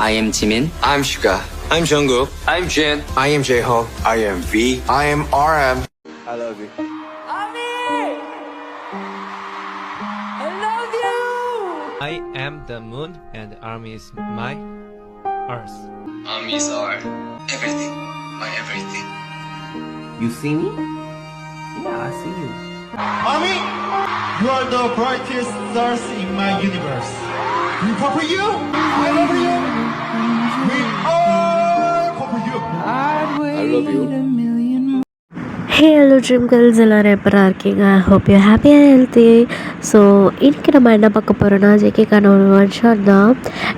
I am Jimin. I'm Suga. I'm Jungkook. I'm Jin. I am J-Hope. I am V. I am RM. I love you. Ami! I love you! I am the moon and army is my earth. Armies are everything. My everything. You see me? Yeah, I see you. Ami, you are the brightest stars in my universe. We pop for you. I love you. We all pop for you. I love you. Hey hello dream girls எல்லோரும் எப்படா இருக்கீங்க? Hope you happy and healthy. So இன்றைக்கி நம்ம என்ன பார்க்க போகிறோன்னா ஜேகேக்கான ஒரு one shot தான்.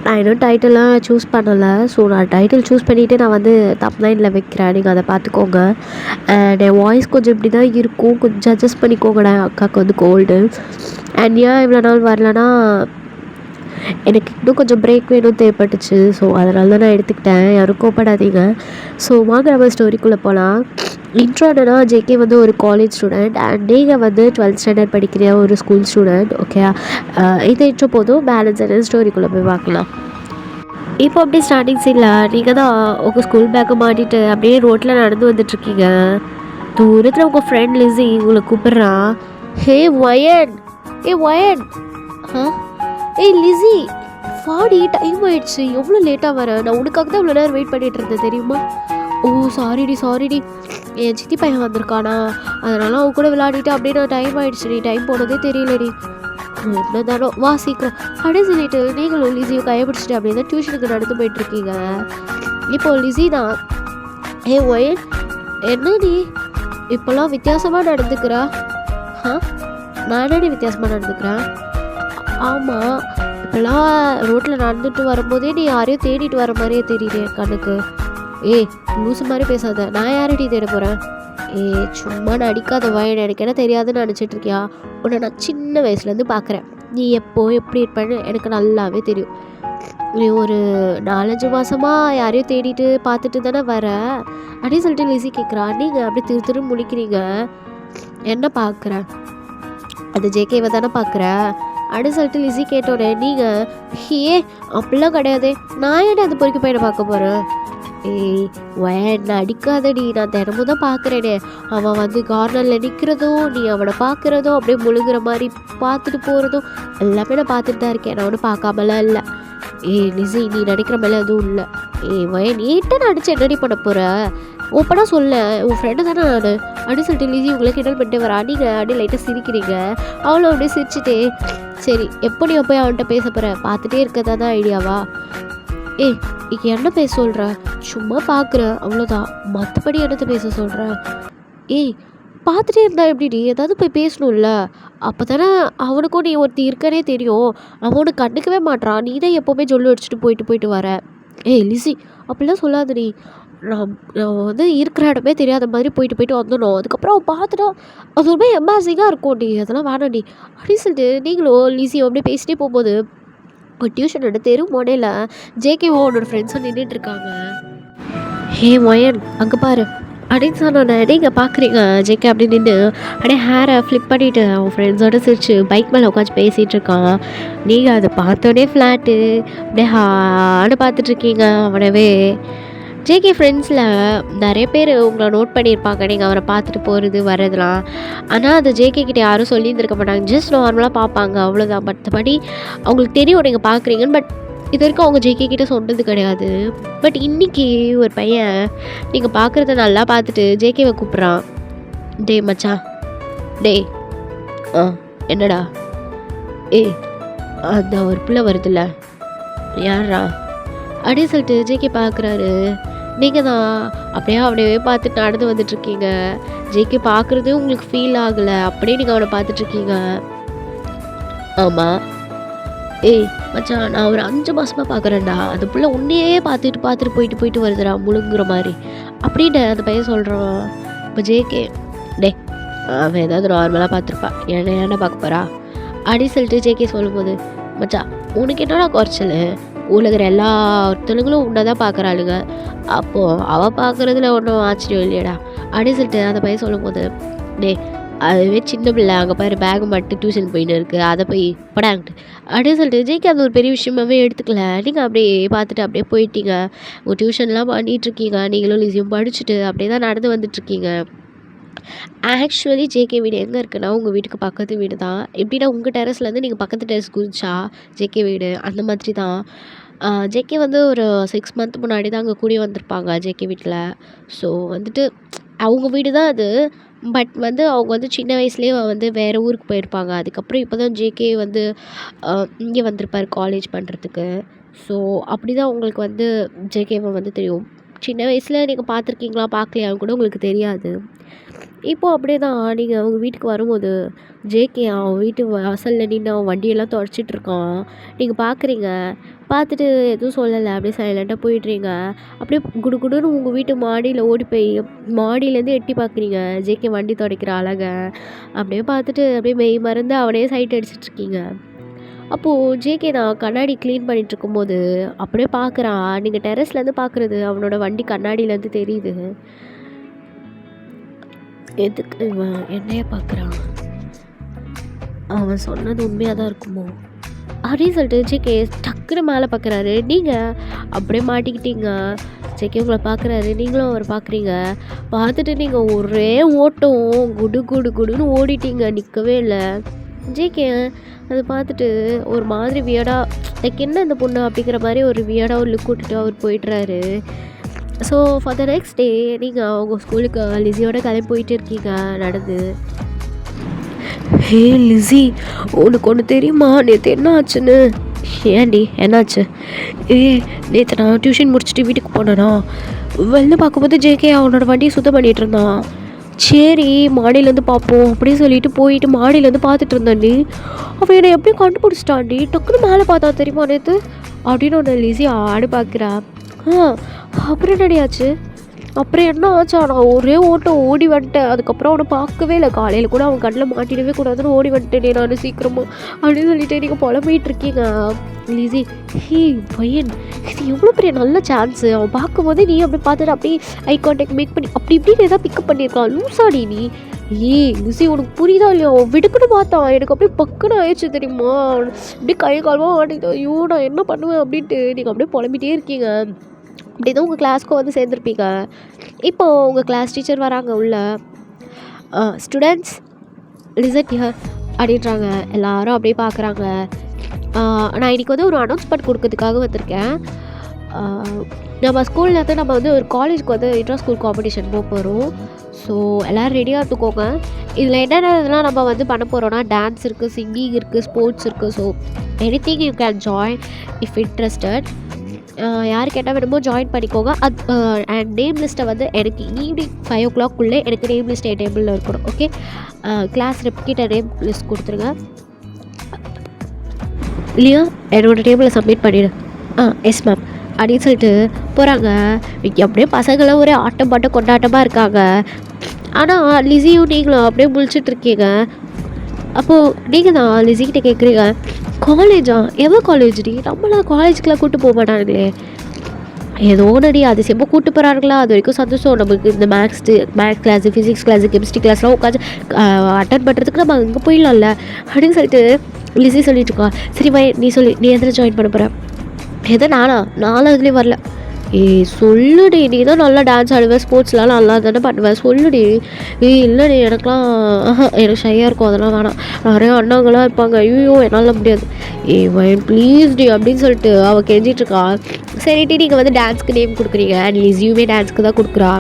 நான் இன்னும் டைட்டிலாம் சூஸ் பண்ணலை. ஸோ நான் டைட்டில் சூஸ் பண்ணிவிட்டு நான் வந்து தம்ப்நெயிலில் வைக்கிறேன், நீங்கள் அதை பார்த்துக்கோங்க. அண்ட் என் வாய்ஸ் கொஞ்சம் இப்படி தான் இருக்கும், கொஞ்சம் அட்ஜஸ்ட் பண்ணிக்கோங்கடா. அக்காவுக்கு வந்து கோல்டு. அண்ட் ஏன் இவ்வளோ நாள் வரலன்னா எனக்கு இன்னும் கொஞ்சம் பிரேக் வேணும் தேவைப்பட்டுச்சு. ஸோ அதனால தான் நான் எடுத்துக்கிட்டேன், யாரும் கோப்படாதீங்க. ஸோ வாங்க நம்ம ஸ்டோரிக்குள்ளே போகலாம். இன்ட்ரோ என்னன்னா, ஜேகே வந்து ஒரு காலேஜ் ஸ்டூடெண்ட் அண்ட் நீங்கள் வந்து 12th ஸ்டாண்டர்ட் படிக்கிற ஒரு ஸ்கூல் ஸ்டூடெண்ட். ஓகே, இதை இன்ட்ரோ போதும். பேலன்ஸ் என்ன ஸ்டோரிக்குள்ளே போய் பார்க்கலாம். இப்போ அப்படியே ஸ்டார்டிங் சீனில் நீங்கள் தான் உங்கள் ஸ்கூல் பேக்கை மாட்டிட்டு அப்படியே ரோட்டில் நடந்து வந்துட்டுருக்கீங்க. தூரத்தில் உங்கள் ஃப்ரெண்ட் லிஸி உங்களை கூப்பிட்றான். ஹே வயன், வயன். ஏய் லிஸி, ஃபாடி டைம் ஆயிடுச்சு, எவ்வளோ லேட்டாக வர? நான் உனக்காக தான் இவ்வளோ நேரம் வெயிட் பண்ணிகிட்டு இருந்தேன் தெரியுமா? ஓ சாரிடி, என் சித்தி பையன் வந்திருக்கானா, அதனால அவன் கூட விளையாடிட்டு அப்படியே நான் டைம் ஆகிடுச்சு. டைம் போனதே தெரியலடி. என்ன தானோ, வா சீக்கிரம் அப்படியே சொல்லிட்டு நீங்களும் லிஸியை கைப்பிடிச்சிட்டு அப்படியே தான் டியூஷனுக்கு நடந்து போயிட்டுருக்கீங்க. இப்போ லிஸி தான், ஏ ஒயன் என்ன நீ இப்போல்லாம் வித்தியாசமாக நடந்துக்கிறா? நான் என்னடி வித்தியாசமாக நடந்துக்கிறேன்? ஆமாம், இப்போல்லாம் ரோட்டில் நடந்துட்டு வரும்போதே நீ யாரையும் தேடிட்டு வர மாதிரியே தெரியுது என் கண்ணுக்கு. ஏய் லூசு மாதிரி பேசாத, நான் யாரடி தேட போகிறேன்? சும்மா நான் அடிக்காத வயன், எனக்கு என்ன தெரியாதுன்னு நினச்சிட்ருக்கியா? உன்னை நான் சின்ன வயசுலேருந்து பார்க்குறேன். நீ எப்படி இருப்பேன்னு எனக்கு நல்லாவே தெரியும். நீ ஒரு 4-5 மாதமாக யாரையும் தேடிட்டு பார்த்துட்டு தானே வர அப்படின்னு சொல்லிட்டு லிஸி கேட்குறா. நீங்கள் அப்படி திரு முழிக்கிறீங்க. என்ன பார்க்குறேன்? அது ஜேகேவை தானே பார்க்குறேன் அப்படின்னு சொல்லிட்டு லிஸி கேட்டோடனே நீங்கள் அப்படிலாம் கிடையாதே, நான் ஏன் அது பொறுக்கி பையனை பார்க்க போகிறேன்? ஏய் என்ன அடிக்காதடி, நான் தினமும் தான் பார்க்குறேனே. அவன் வந்து கார்னரில் நிற்கிறதும் நீ அவனை பார்க்குறதும் அப்படியே முழுகிற மாதிரி பார்த்துட்டு போகிறதும் எல்லாமே நான் பார்த்துட்டு தான் இருக்கேன். நான் ஒன்றும் பார்க்காமலாம் இல்லை. லிஸி, நீ நினைக்கிற மேலே எதுவும் இல்லை. வயன் ஏன்ட்ட நான் அடிச்சு என்னடி பண்ண போகிற? ஓப்பனாக சொல்ல, உன் ஃப்ரெண்டு தானே நான் அப்படின்னு சொல்லிட்டு லிஸி உங்களை கிண்டல் பண்ணிட்டு வரா. நீங்கள் அப்படியே லைட்டாக சிரிக்கிறீங்க. அவளும் அப்படியே சிரிச்சுட்டே, சரி எப்போ நீ போய் அவன்கிட்ட பேச போகிற? பார்த்துட்டே இருக்கதா தான் ஐடியாவா? இங்கே என்ன பேச சொல்கிற? சும்மா பார்க்குற அவ்வளோதான், மற்றபடி என்னத்தை பேச சொல்கிற? பார்த்துட்டே இருந்தா எப்படி? ஏதாவது போய் பேசணும்ல, அப்போ தானே அவனுக்கும் நீ ஒருத்தி இருக்கனே தெரியும். அவனு கண்டுக்கவே மாட்டான், நீ தான் எப்போவுமே சொல்லி அடிச்சுட்டு போயிட்டு வர. லிஸி அப்படிலாம் சொல்லாத நீ. நான் வந்து இருக்கிற இடமே தெரியாத மாதிரி போயிட்டு வந்துடணும். அதுக்கப்புறம் அவன் பார்த்துட்டா அது ரொம்ப எம்பாசிங்காக இருக்கும். அதெல்லாம் வேணாண்டி அப்படின்னு சொல்லிட்டு நீங்களும் லிஸியும் அப்படியே பேசிட்டே போகும்போது ஒரு டியூஷனோட தெரு மோனையில் ஜேகேவோ அவனோட ஃப்ரெண்ட்ஸும் நின்றுட்டுருக்காங்க. ஹே மொயன் அங்கே பாரு அப்படின்னு சொன்னோன்னே நீங்கள் பார்க்குறீங்க ஜேகே அப்படி நின்று அப்படியே ஹேரை ஃப்ளிப் பண்ணிவிட்டு அவன் ஃப்ரெண்ட்ஸோடு சிரிச்சு பைக் மேலே உட்காந்து பேசிகிட்டு இருக்கான். நீங்கள் அதை பார்த்தோன்னே ஃப்ளாட்டு அப்படியே ஹான்னு பார்த்துட்ருக்கீங்க அவனவே. ஜேகே ஃப்ரெண்ட்ஸில் நிறைய பேர் உங்களை நோட் பண்ணியிருப்பாங்க நீங்கள் அவரை பார்த்துட்டு போகிறது வரதெல்லாம். ஆனால் அது ஜேகே கிட்டே யாரும் சொல்லியிருந்துருக்க மாட்டாங்க, ஜஸ்ட் நார்மலாக பார்ப்பாங்க அவ்வளோதான். மற்றபடி அவங்களுக்கு தெரியும் நீங்கள் பார்க்குறீங்கன்னு. பட் இது வரைக்கும் அவங்க ஜேகே கிட்டே சொன்னது கிடையாது. பட் இன்றைக்கி ஒரு பையன் நீங்கள் பார்க்குறத நல்லா பார்த்துட்டு ஜேகேவை கூப்பிட்றான். டே மச்சான், டே என்னடா? அந்த ஒரு பிள்ளை வருதுல்ல, யாரா அப்படின்னு சொல்லிட்டு ஜேகே பார்க்குறாரு. நீங்கள் தான் அப்படியே பார்த்துட்டு நடந்து வந்துட்டுருக்கீங்க. ஜேகே பார்க்குறது உங்களுக்கு ஃபீல் ஆகலை, அப்படியே நீங்கள் அவனை பார்த்துட்ருக்கீங்க. ஆமாம். மச்சான், நான் ஒரு 5 மாதமாக பார்க்குறேன்டா, அந்த பிள்ளை உன்னையே பார்த்துட்டு போயிட்டு வருதுடா முழுங்குற மாதிரி அப்படின்னு அந்த பையன் சொல்கிறான். இப்போ ஜேகே, டே அவன் ஏதாவது நார்மலாக பார்த்துருப்பா, என்ன பார்க்க போகிறா அப்படின்னு சொல்லிட்டு ஜேகே சொல்லும்போது, மச்சான் உனக்கு என்னடா குறைச்சல்? உலகிற எல்லா ஒருத்தனுங்களும் உன்னை தான் பார்க்குறாளுங்க, அப்போது அவள் பார்க்குறதுல ஒன்றும் ஆச்சரியம் இல்லையடா அப்படின்னு சொல்லிட்டு அந்த பையன் சொல்லும்போது, டே அதுவே சின்ன பிள்ளை அங்கே பாரு பேக் மட்டும் டியூஷன் போயின்னு இருக்குது, அதை போய் படாங்கிட்டு அப்படின்னு சொல்லிட்டு ஜேகே அது ஒரு பெரிய விஷயமாவே எடுத்துக்கல. நீங்கள் அப்படியே பார்த்துட்டு அப்படியே போயிட்டீங்க, உங்கள் டியூஷன்லாம் பண்ணிகிட்ருக்கீங்க, நீங்களும் லிஸியும் படிச்சுட்டு அப்படியே தான் நடந்து வந்துட்டுருக்கீங்க. ஆக்சுவலி ஜேகே வீடு எங்கே இருக்குன்னா உங்கள் வீட்டுக்கு பக்கத்து வீடு தான். எப்படின்னா உங்கள் டெரஸ்லேருந்து நீங்கள் பக்கத்து டெரஸ் குதிச்சா ஜேகே வீடு அந்த மாதிரி தான். ஜேகே வந்து ஒரு 6 மந்த் முன்னாடி தான் அங்கே கூடி வந்திருப்பாங்க ஜேகே வீட்டில். ஸோ வந்துட்டு அவங்க வீடு தான் அது. பட் வந்து அவங்க வந்து சின்ன வயசுலேயே வந்து வேறு ஊருக்கு போயிருப்பாங்க. அதுக்கப்புறம் இப்போ தான் ஜேகே வந்து இங்கே வந்திருப்பார் காலேஜ் பண்ணுறதுக்கு. ஸோ அப்படி தான் உங்களுக்கு வந்து ஜேகேவை வந்து தெரியும். சின்ன வயசில் நீங்கள் பார்த்துருக்கீங்களா பார்க்கலையான்னு கூட உங்களுக்கு தெரியாது. இப்போது அப்படியே தான் நீங்கள் அவங்க வீட்டுக்கு வரும்போது ஜேகே அவன் வீட்டு வாசலில் நின்று அவன் வண்டியெல்லாம் துடைச்சிட்ருக்கான். நீங்கள் பார்க்குறீங்க, பார்த்துட்டு எதுவும் சொல்லலை, அப்படியே சைலண்ட்டாக போயிடுறீங்க. அப்படியே குடுகுடுன்னு உங்கள் வீட்டு மாடியில் ஓடி போய் மாடியிலேருந்து எட்டி பார்க்குறீங்க ஜேகே வண்டி துடைக்கிற அழகை. அப்படியே பார்த்துட்டு அப்படியே மெய் மறந்து அவனே சைட் அடிச்சிட்ருக்கீங்க. அப்போது ஜேகே நான் கண்ணாடி க்ளீன் பண்ணிகிட்டு இருக்கும்போது அப்படியே பார்க்குறான். நீங்கள் டெரஸ்லேருந்து பார்க்குறது அவனோட வண்டி கண்ணாடியிலேருந்து தெரியுது. எதுக்கு இவன் என்னையே பார்க்குறான், அவன் சொன்னது உண்மையாக தான் இருக்குமோ அப்படின்னு சொல்லிட்டு ஜேகே டக்குன்னு மேலே பார்க்குறாரு. நீங்கள் அப்படியே மாட்டிக்கிட்டீங்க. ஜேகே உங்களை பார்க்குறாரு, நீங்களும் அவர் பார்க்குறீங்க. பார்த்துட்டு நீங்கள் ஒரே ஓட்டம் குடு குடு குடுன்னு ஓடிட்டீங்க, நிற்கவே இல்லை. ஜேகே அதை பார்த்துட்டு ஒரு மாதிரி வியர்டாக லைக் என்ன இந்த பொண்ணு அப்படிங்கிற மாதிரி ஒரு வியர்டாக ஒரு லுக் விட்டுட்டு அவர் போய்ட்றாரு. So for the next day நீங்கள் அவங்க ஸ்கூலுக்கு லிஸியோட கிளம்பி போயிட்டு இருக்கீங்க நடந்து. ஹே லிஸி, உனக்கு ஒன்று தெரியுமா நேற்று என்ன ஆச்சுன்னு? ஏன்டி என்னாச்சு? நேற்று நான் டியூஷன் முடிச்சுட்டு வீட்டுக்கு போனேனா, வெளில பார்க்கும்போது ஜேகே அவனோட வண்டியை சுத்தம் பண்ணிகிட்டு இருந்தான். சரி மாடியிலேருந்து பார்ப்போம் அப்படின்னு சொல்லிட்டு போயிட்டு மாடியிலேருந்து பார்த்துட்டு இருந்தாண்டி. அவன் என்னை எப்படியும் கண்டுபிடிச்சிட்டாண்டி. டக்குன்னு மேலே பார்த்தா தெரியுமா நேற்று அப்படின்னு ஒன்று லிஸி ஆடு பார்க்குறா. அப்புறம் என்னடியாச்சு? அப்புறம் என்ன ஆச்சா, நான் ஒரே ஓட்டம் ஓடி வந்துட்டேன். அதுக்கப்புறம் அவனை பார்க்கவே இல்லை. காலையில் கூட அவன் கண்ணில் மாட்டிடவே கூடாதுன்னு ஓடி வந்துட்டேனே நான் சீக்கிரமாக அப்படின்னு சொல்லிட்டு நீங்கள் புலம்பிகிட்டு இருக்கீங்க. லிஸி, ஹே பையன், இது எவ்வளோ பெரிய நல்ல சான்ஸு. அவன் பார்க்கும்போதே நீ அப்படி பார்த்துட்டு அப்படியே ஐ கான்டாக்ட் மேக் பண்ணி அப்படி இப்படின்னு எதாவது பிக்கப் பண்ணியிருக்கான். லூசாடி நீ. லிஸி உனக்கு புரியுதா இல்லையா? அவன் விடுக்குன்னு பார்த்தான், எனக்கு அப்படியே பக்குன்னு ஆயிடுச்சு தெரியுமா. அப்படியே கை காலமாக மாட்டிக்கிட்டோம். ஐயோ நான் என்ன பண்ணுவேன் அப்படின்ட்டு நீங்கள் அப்படியே புலம்பிகிட்டே இருக்கீங்க. அப்படி தான் உங்கள் கிளாஸ்க்கு வந்து சேர்ந்துருப்பீங்க. இப்போது உங்கள் கிளாஸ் டீச்சர் வராங்க உள்ள. ஸ்டூடெண்ட்ஸ் லிசன் ஹியர் அப்படின்றாங்க. எல்லாரும் அப்படியே பார்க்குறாங்க. நான் இன்றைக்கி வந்து ஒரு அனௌன்ஸ்மெண்ட் கொடுக்கறதுக்காக வந்திருக்கேன். நம்ம ஸ்கூலில் வந்து நம்ம வந்து ஒரு காலேஜுக்கு வந்து இன்டர் ஸ்கூல் காம்படிஷன் போக போகிறோம். ஸோ எல்லோரும் ரெடியாக இருந்துக்கோங்க. இதில் என்னென்ன இதெல்லாம் நம்ம வந்து பண்ண போகிறோன்னா டான்ஸ் இருக்குது, சிங்கிங் இருக்குது, ஸ்போர்ட்ஸ் இருக்குது. So anything you can join if interested. யார் கேட்டால் வேணுமோ ஜாயின் பண்ணிக்கோங்க. அண்ட் நேம் லிஸ்ட்டை வந்து எனக்கு ஈவினிங் 5 o'clock எனக்கு நேம் லிஸ்ட் என் டேபிளில் இருக்கணும். ஓகே, கிளாஸ் ரெப்கிட்ட நேம் லிஸ்ட் கொடுத்துருங்க இல்லையா, என்னோடய டேபிளில் சப்மிட் பண்ணிவிடு. எஸ் மேம் அப்படின்னு சொல்லிட்டு போகிறாங்க. அப்படியே பசங்களாம் ஒரே ஆட்டம் பாட்டம் கொண்டாட்டமாக இருக்காங்க. ஆனால் லிஸியும் நீங்களும் அப்படியே முழிச்சிட்டு இருக்கீங்க. அப்போது நீங்கள் தான் லிஸிக்கிட்ட கேட்குறீங்க, காலேஜா? எவ்வளோ காலேஜ்டி? நம்மளாம் காலேஜுக்கெலாம் கூப்பிட்டு போக மாட்டாங்களே. ஏதோ ஒன்றடி அதிசயமாக கூப்பிட்டு போகிறாங்களா, அது வரைக்கும் சந்தோஷம். நமக்கு இந்த maths class, physics class, chemistry கிளாஸ்லாம் உட்காந்து அட்டன் பண்ணுறதுக்கு நம்ம அங்கே போயிடலாம்ல அப்படின்னு சொல்லிட்டு லிஸி சொல்லிட்டு இருக்கா. சரி வை, நீ சொல்லி நீ எதில் ஜாயின் பண்ண போகிற? எதை நானும் இதுலேயும் வரல. சொல்லுடி, நீ தான் நல்லா டான்ஸ் ஆடுவேன், ஸ்போர்ட்ஸ்லாம் நல்லா தானே பண்ணுவேன், சொல்லுடி. இல்லைடி எனக்குலாம் எனக்கு ஷையாக இருக்கும், அதெல்லாம் வேணாம். நிறையா அண்ணாங்களாம் இருப்பாங்க, ஐயோ என்னால் முடியாது. வயன் ப்ளீஸ் டி அப்படின்னு சொல்லிட்டு அவள் கெஞ்சிட்ருக்கா. சரிட்டி நீங்கள் வந்து டான்ஸ்க்கு நேம் கொடுக்குறீங்க. லிஸியுமே டான்ஸ்க்கு தான் கொடுக்குறா.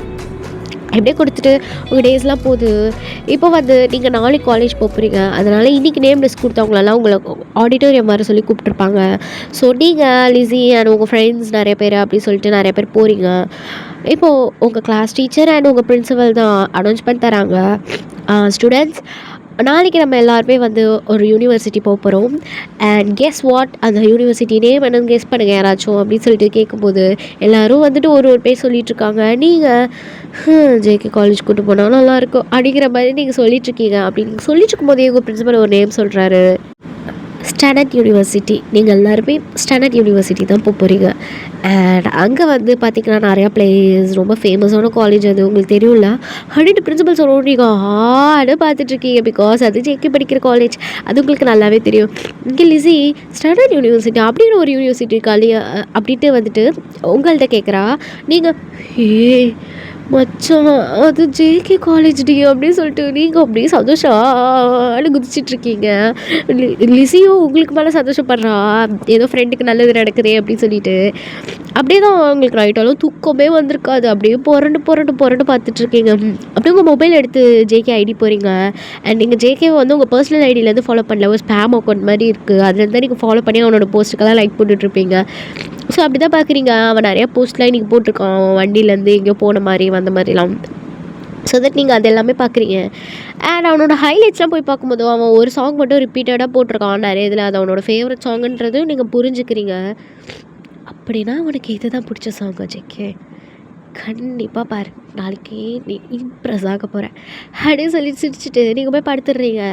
எப்படியே கொடுத்துட்டு உங்கள் டேஸ்லாம் போகுது. இப்போ வந்து நீங்கள் நாளைக்கு காலேஜ் போகிறீங்க. அதனால் இன்றைக்கி நேம் லிஸ்ட் கொடுத்தவங்களெல்லாம் உங்களை ஆடிட்டோரியம் மாதிரி சொல்லி கூப்பிட்ருப்பாங்க. ஸோ நீங்கள் லிஸி அண்ட் உங்கள் ஃப்ரெண்ட்ஸ் நிறைய பேர் அப்படி சொல்லிட்டு நிறைய பேர் போகிறீங்க. இப்போது உங்கள் கிளாஸ் டீச்சர் அண்ட் உங்கள் பிரின்சிபல் தான் அனௌன்ஸ் பண்ணி தராங்க. ஸ்டூடெண்ட்ஸ், நாளைக்கு நம்ம எல்லாருமே வந்து ஒரு யூனிவர்சிட்டி போக போகிறோம். அண்ட் கெஸ் வாட், அந்த யூனிவர்சிட்டி நேம் என்னன்னு கெஸ் பண்ணுங்கள் யாராச்சும் அப்படின்னு சொல்லிட்டு கேட்கும்போது எல்லோரும் வந்துட்டு ஒரு பேர் சொல்லிகிட்ருக்காங்க. நீங்கள் ஜேகே காலேஜ் கூட்டு போனால் நல்லாயிருக்கும் அப்படிங்கிற மாதிரி நீங்கள் சொல்லிகிட்ருக்கீங்க. அப்படின்னு சொல்லிட்டு இருக்கும்போதே உங்கள் பிரின்சிபல் ஒரு நேம் சொல்கிறாரு. Standard university. நீங்கள் எல்லாருமே ஸ்டாண்டர்ட் யூனிவர்சிட்டி தான் போகிறீங்க. அண்ட் அங்கே வந்து பார்த்திங்கன்னா நிறையா பிளேஸ், ரொம்ப ஃபேமஸான காலேஜ் அது உங்களுக்கு தெரியும்ல. 100 பிரின்சிபல் சொல்லணும் நீங்கள் ஆடு பார்த்துட்ருக்கீங்க. பிகாஸ் அது ஜேகே படிக்கிற காலேஜ், அது உங்களுக்கு நல்லாவே தெரியும். இங்கே லிஸி ஸ்டாண்டர்ட் யூனிவர்சிட்டி அப்படின்னு ஒரு யூனிவர்சிட்டி இருக்காளே அப்படின்ட்டு வந்துட்டு உங்கள்கிட்ட கேட்குறா. நீங்கள் மச்சான் அது ஜேகே காலேஜ் டி அப்படின்னு சொல்லிட்டு நீங்கள் அப்படியே சந்தோஷம் குதிச்சிட்ருக்கீங்க. லிஸியும் உங்களுக்கு மேலே சந்தோஷப்படுறா, ஏதோ ஃப்ரெண்டுக்கு நல்லது நடக்குதே அப்படின்னு சொல்லிட்டு. அப்படியே தான் உங்களுக்கு ரைட்டாலும் தூக்கமே வந்திருக்காது. அப்படியே புரண்டு பார்த்துட்ருக்கீங்க. அப்படியே உங்கள் மொபைல் எடுத்து ஜேகே ஐடி போகிறீங்க. அண்ட் நீங்கள் ஜேகே வந்து உங்கள் பர்சனல் ஐடியிலேருந்து ஃபாலோ பண்ணல, ஒரு ஸ்பேம் அக்கௌண்ட் மாதிரி இருக்குது. அதுலேருந்து தான் நீங்கள் ஃபாலோ பண்ணி அவனோட போஸ்ட்டுக்கெல்லாம் லைக் போட்டுட்ருப்பீங்க. ஸோ அப்படி தான் பார்க்குறீங்க. அவன் நிறையா போஸ்ட்லாம் இன்றைக்கி போட்டிருக்கான், அவன் வண்டியிலேருந்து எங்கேயோ போன மாதிரி வந்த மாதிரிலாம். ஸோ தட் நீங்கள் அது எல்லாமே பார்க்குறீங்க. அண்ட் அவனோட ஹைலைட்ஸ்லாம் போய் பார்க்கும்போது அவன் ஒரு சாங் மட்டும் ரிப்பீட்டடாக போட்டிருக்கான் நிறைய இதில். அது அவனோட ஃபேவரட் சாங்குன்றது நீங்கள் புரிஞ்சுக்கிறீங்க. அப்படின்னா அவனுக்கு இது தான் பிடிச்ச சாங்கா ஜேகே? கண்டிப்பாக பாரு, நாளைக்கு நீ இம்ப்ரெஸ் ஆக போகிறேன் அப்படின்னு சொல்லி சிரிச்சுட்டு நீங்கள் போய் படுத்துடுறீங்க.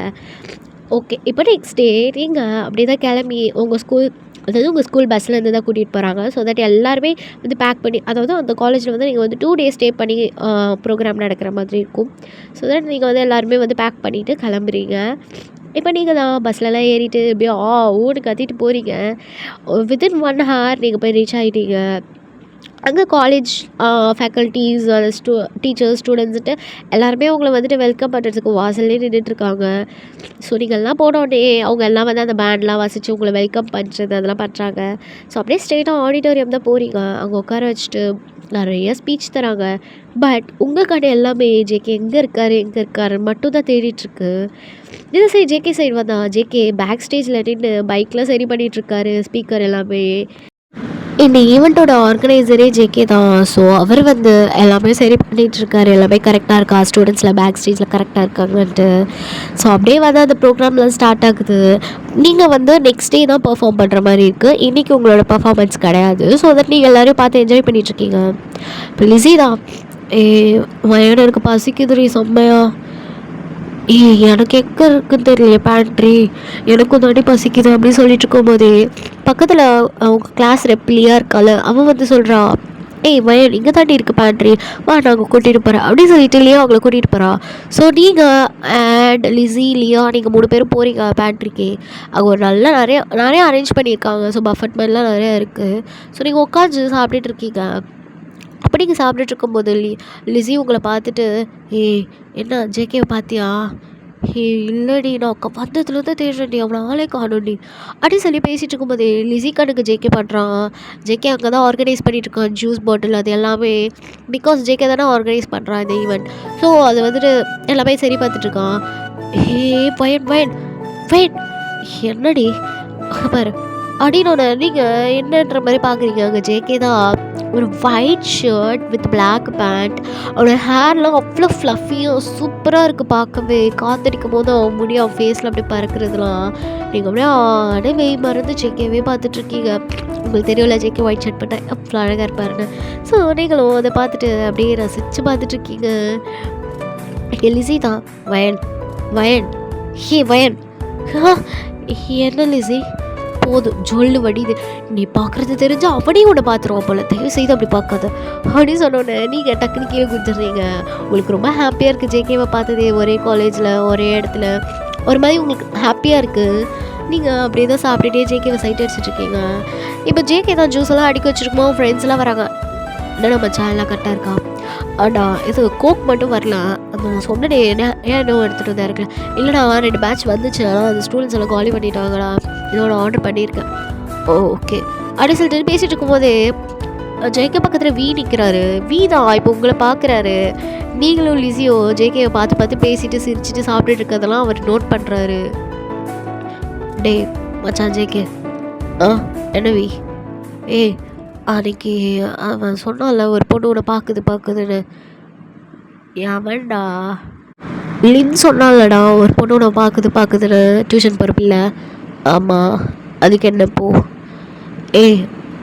ஓகே, இப்போ நெக்ஸ்ட் டே நீங்கள் அப்படியே தான் கிளம்பி உங்கள் ஸ்கூல், அதாவது உங்கள் ஸ்கூல் பஸ்ஸில் தான் கூட்டிகிட்டு போகிறாங்க. ஸோ தட் எல்லாருமே வந்து பேக் பண்ணி, அதாவது அந்த காலேஜில் வந்து நீங்கள் வந்து 2 days ஸ்டே பண்ணி ப்ரோக்ராம் நடக்கிற மாதிரி இருக்கும். ஸோ தட் நீங்கள் வந்து எல்லாருமே வந்து பேக் பண்ணிவிட்டு கிளம்புறீங்க. இப்போ நீங்கள் தான் பஸ்லலாம் ஏறிட்டு இப்படியே ஊன்னு கத்திட்டு போகிறீங்க. வித்தின் 1 hour நீங்கள் போய் ரீச் ஆகிட்டீங்க. அங்கே காலேஜ் ஃபேக்கல்ட்டிஸ், டீச்சர்ஸ், ஸ்டூடெண்ட்ஸ்ட்டு எல்லாருமே அவங்கள வந்துட்டு வெல்கம் பண்ணுறதுக்கு வாசல்லே நின்றுட்டுருக்காங்க. ஸோ நீங்கள்லாம் போனோடனே அவங்க எல்லாம் வந்து அந்த பேண்ட்லாம் வாசித்து உங்களை வெல்கம் பண்ணுறது அதெல்லாம் பண்ணுறாங்க. ஸோ அப்படியே ஸ்ட்ரெயிட்டாக ஆடிட்டோரியம் தான் போகிறீங்க. அங்கே உட்கார வச்சுட்டு நிறைய ஸ்பீச் தராங்க. பட் உங்கள் கடை எல்லாமே ஜேகே எங்கே இருக்காரு மட்டும் தான் தேடிட்டுருக்கு. இந்த சைடு ஜேகே சைடு வந்தால் ஜேகே பேக் ஸ்டேஜில் நின்று பைக்கில் சரி பண்ணிகிட்ருக்காரு ஸ்பீக்கர் எல்லாமே. இந்த ஈவெண்ட்டோட ஆர்கனைசரே ஜேகே தான். ஸோ அவர் வந்து எல்லாமே சரி பண்ணிகிட்ருக்காரு, எல்லாமே கரெக்டாக இருக்கா, ஸ்டூடெண்ட்ஸில் பேக் ஸ்டேஜில் கரெக்டாக இருக்காங்கன்ட்டு. ஸோ அப்படியே வந்து அந்த ப்ரோக்ராம்லாம் ஸ்டார்ட் ஆகுது. நீங்கள் வந்து நெக்ஸ்ட் டே தான் பர்ஃபார்ம் பண்ணுற மாதிரி இருக்குது. இன்றைக்கி உங்களோட பர்ஃபார்மன்ஸ் கிடையாது. ஸோ தட் நீங்கள் எல்லோரும் பார்த்து என்ஜாய் பண்ணிகிட்ருக்கீங்க. இப்போ லிஸி தான், வயது எனக்கு பசிக்குதுரி செம்மையா, எனக்கு எங்கே இருக்குன்னு தெரியல பேண்ட்ரி, எனக்கும் தாண்டி பசிக்குது அப்படின்னு சொல்லிட்டு இருக்கும்போதே பக்கத்தில் அவங்க கிளாஸ் ரெப் லியா இருக்காள், அவன் வந்து சொல்கிறா, வயன் இங்கே தாண்டி இருக்குது பேண்ட்ரி, வா நாங்கள் கூட்டிகிட்டு போகிறேன் அப்படின்னு சொல்லிட்டு லியா அவங்கள கூட்டிகிட்டு போகிறா. ஸோ நீங்கள் அண்ட் லிஸி லியா நீங்கள் 3 பேரும் போகிறீங்க பேண்ட்ரிக்கு. அங்கே ஒரு நிறைய அரேஞ்ச் பண்ணியிருக்காங்க. ஸோ பஃபட் மாதிரிலாம் நிறையா இருக்குது. ஸோ நீங்கள் உட்காந்து சாப்பிட்டுட்டு இருக்கீங்க. அப்படி நீங்கள் சாப்பிட்டுட்டு இருக்கும்போது லிஸி உங்களை பார்த்துட்டு, என்ன ஜேகேவை பார்த்தியா? இல்லடி, நான் வந்ததுலேருந்து தேடுறேன்டி, அவனை ஆளே காணோண்டி அப்படின்னு சொல்லி பேசிகிட்டு இருக்கும்போது லிஸி கண்ணுக்கு ஜேகே பண்ணுறான். ஜேகே அங்கே தான் ஆர்கனைஸ் பண்ணிகிட்ருக்கான் ஜூஸ் பாட்டில் அது எல்லாமே. பிகாஸ் ஜேகே தானே ஆர்கனைஸ் பண்ணுறான் இந்த ஈவெண்ட். ஸோ அதை வந்துட்டு எல்லாமே சரி பார்த்துட்ருக்கான். வெயிட் என்னடி பாரு அப்படின்னு நீங்கள் என்னன்ற மாதிரி பார்க்குறீங்க. அங்கே ஜேகே தான் ஒரு white shirt with black pant, அவனோட ஹேர்லாம் அவ்வளோ ஃப்ளஃபியாக சூப்பராக இருக்குது பார்க்கவே. காற்றடிக்கும் போது அவன் முடியும் அவன் ஃபேஸில் அப்படியே பறக்கிறதுலாம் நீங்கள் அப்படியே வெய் மறந்து ஜேகேவே பார்த்துட்ருக்கீங்க. உங்களுக்கு தெரியும்ல ஜேகே ஒயிட் ஷர்ட் பண்ண அவ்வளோ அழகாக இருப்பாருன்னு. ஸோ நீங்களும் அதை பார்த்துட்டு அப்படியே ரசித்து பார்த்துட்ருக்கீங்க. லிஸி தான், வயன் என்ன லிஸி போதும் ஜொல்லு வடிது, நீ பார்க்குறது தெரிஞ்சா அவனையும் உன்னை பார்த்துருவான் போல, தயவு செய்து அப்படி பார்க்காத அப்படின்னு சொன்னோன்னே நீங்கள் டக்குன்னு கீழே குதிச்சிடுறீங்க. உங்களுக்கு ரொம்ப ஹாப்பியாக இருக்குது ஜேகேவை பார்த்ததே, ஒரே காலேஜில் ஒரே இடத்துல ஒரு மாதிரி உங்களுக்கு ஹாப்பியாக இருக்குது. நீங்கள் அப்படியே தான் சாப்பிட்டுட்டே ஜேகேவை சைட் அடிச்சிட்ருக்கீங்க. இப்போ ஜேகே தான் ஜூஸ் எல்லாம் அடிக்க வச்சுருக்குமோ, ஃப்ரெண்ட்ஸ் எல்லாம் வராங்க. என்னடா மச்சான் எல்லாம் கரெக்டாக இருக்கா? இது கோக் மட்டும் வரலாம், அந்த சொன்னே ஏன் இன்னும் எடுத்துகிட்டு வந்தா இருக்கல. இல்லைடா 2 பேட்ச் வந்துச்சு, ஆனால் அந்த ஸ்டூடெண்ட்ஸ் எல்லாம் காலி பண்ணிட்டாங்கடா, இதோட ஆர்டர் பண்ணியிருக்கேன். ஓகே அப்படின்னு சொல்லிட்டு பேசிகிட்டு இருக்கும்போதே ஜேகே பக்கத்தில் வி நிற்கிறாரு. வி தான் இப்போ உங்களை பார்க்குறாரு. நீங்களும் லிஸியோ ஜேகேவை பார்த்து பேசிட்டு சிரிச்சிட்டு சாப்பிட்டுட்டு இருக்கிறதெல்லாம் அவர் நோட் பண்ணுறாரு. டே மச்சான் ஜேகே, என்ன வி, அன்னைக்கு அவன் சொன்னால ஒரு பொண்ணு உன்னை பார்க்குதுன்னு, எவன்டா? லின் சொன்னாலடா ஒரு பொண்ணு உன்னை பார்க்குதுன்னு டியூஷன் போகிறப்பில்ல. ஆமாம், அதுக்கு என்ன போ?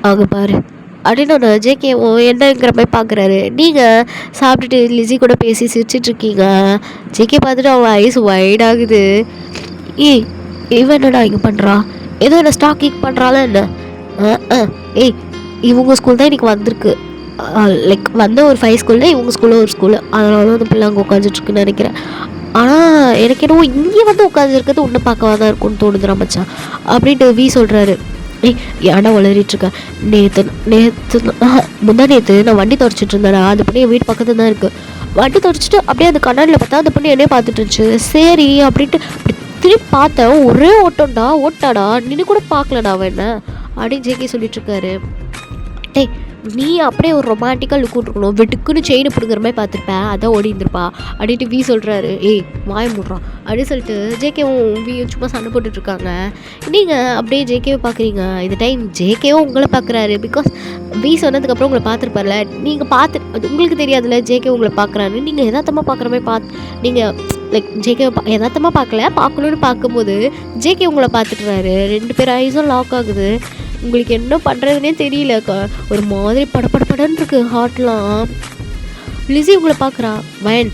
அங்கே பாரு அப்படின்னு ஜேகே என்னங்கிற மாதிரி பார்க்குறாரு. நீங்கள் சாப்பிட்டுட்டு லிஸி கூட பேசி சிரிச்சிட்ருக்கீங்க. ஜேகே பார்த்துட்டு அவன் ஐஸ் வைட் ஆகுது. இவன் என்னடா இங்கே பண்ணுறா? ஏதோ என்ன ஸ்டாக் கீக் பண்ணுறாளா என்ன? ஏய், இவங்க ஸ்கூல் தான் இன்றைக்கி வந்திருக்கு. லைக் வந்த ஒரு 5 ஸ்கூலில் இவங்க ஸ்கூலில் ஒரு ஸ்கூலு, அதனால தான் அந்த பிள்ளை அங்கே உட்காந்துட்ருக்குன்னு நினைக்கிறேன். ஆனால் எனக்கு என்னவோ இங்கே வந்து உட்காந்துருக்கிறது ஒன்று பார்க்கவா தான் இருக்கும்னு தோணுதுரா மச்சான் அப்படின்ட்டு வி சொல்கிறாரு. ஏய், ஏன்டா வளரிட்டுருக்கேன்? முந்தா நேற்று நான் வண்டி துடைச்சிட்டு இருந்தேன். அது பண்ணி என் வீட்டு பக்கத்தில் தான் இருக்குது. வண்டி துடைச்சிட்டு அப்படியே அந்த கண்ணாடியில் பார்த்தா அந்த பண்ணி என்னையே பார்த்துட்டு இருந்துச்சு. சரி அப்படின்ட்டு அப்படி திருப்பி பார்த்தேன். ஒரே ஓட்டாடா நின்று கூட பார்க்கலடா அவன் என்ன அப்படின்னு ஜேகே சொல்லிட்டுருக்காரு. டேய், நீ அப்படியே ஒரு ரொமான்டிக்காக லுக் விட்டுருக்கணும். வெட்டுக்குன்னு செயின் பிடுங்குற மாதிரி பார்த்துருப்பேன், அதான் ஓடி இருந்திருப்பா அப்படின்ட்டு வி சொல்கிறாரு. ஏய், வாய மூடுறான் அப்படின்னு சொல்லிட்டு ஜேகேவும் வியும் சும்மா சண்டை போட்டுட்ருக்காங்க. நீங்கள் அப்படியே ஜேகேவை பார்க்குறீங்க. இந்த டைம் ஜேகேவும் உங்களை பார்க்குறாரு. பிகாஸ் வி சொன்னதுக்கப்புறம் உங்களை பார்த்துருப்பார்ல, நீங்கள் அது உங்களுக்கு தெரியாதுல்ல ஜேகே உங்களை பார்க்குறாரு. நீங்கள் எதார்த்தமாக பார்க்குற மாதிரி நீங்கள் லைக் ஜேகே எதார்த்தமாக பார்க்கணுன்னு பார்க்கும்போது ஜேகே உங்களை பார்த்துட்டுறாரு. 2 பேர் ஐஸும் லாக் ஆகுது. உங்களுக்கு என்ன பண்ணுறதுனே தெரியலக்கா. ஒரு மாதிரி படப்படன்னு இருக்கு ஹார்ட்லாம். லிஸி உங்களை பார்க்குறா. வயன்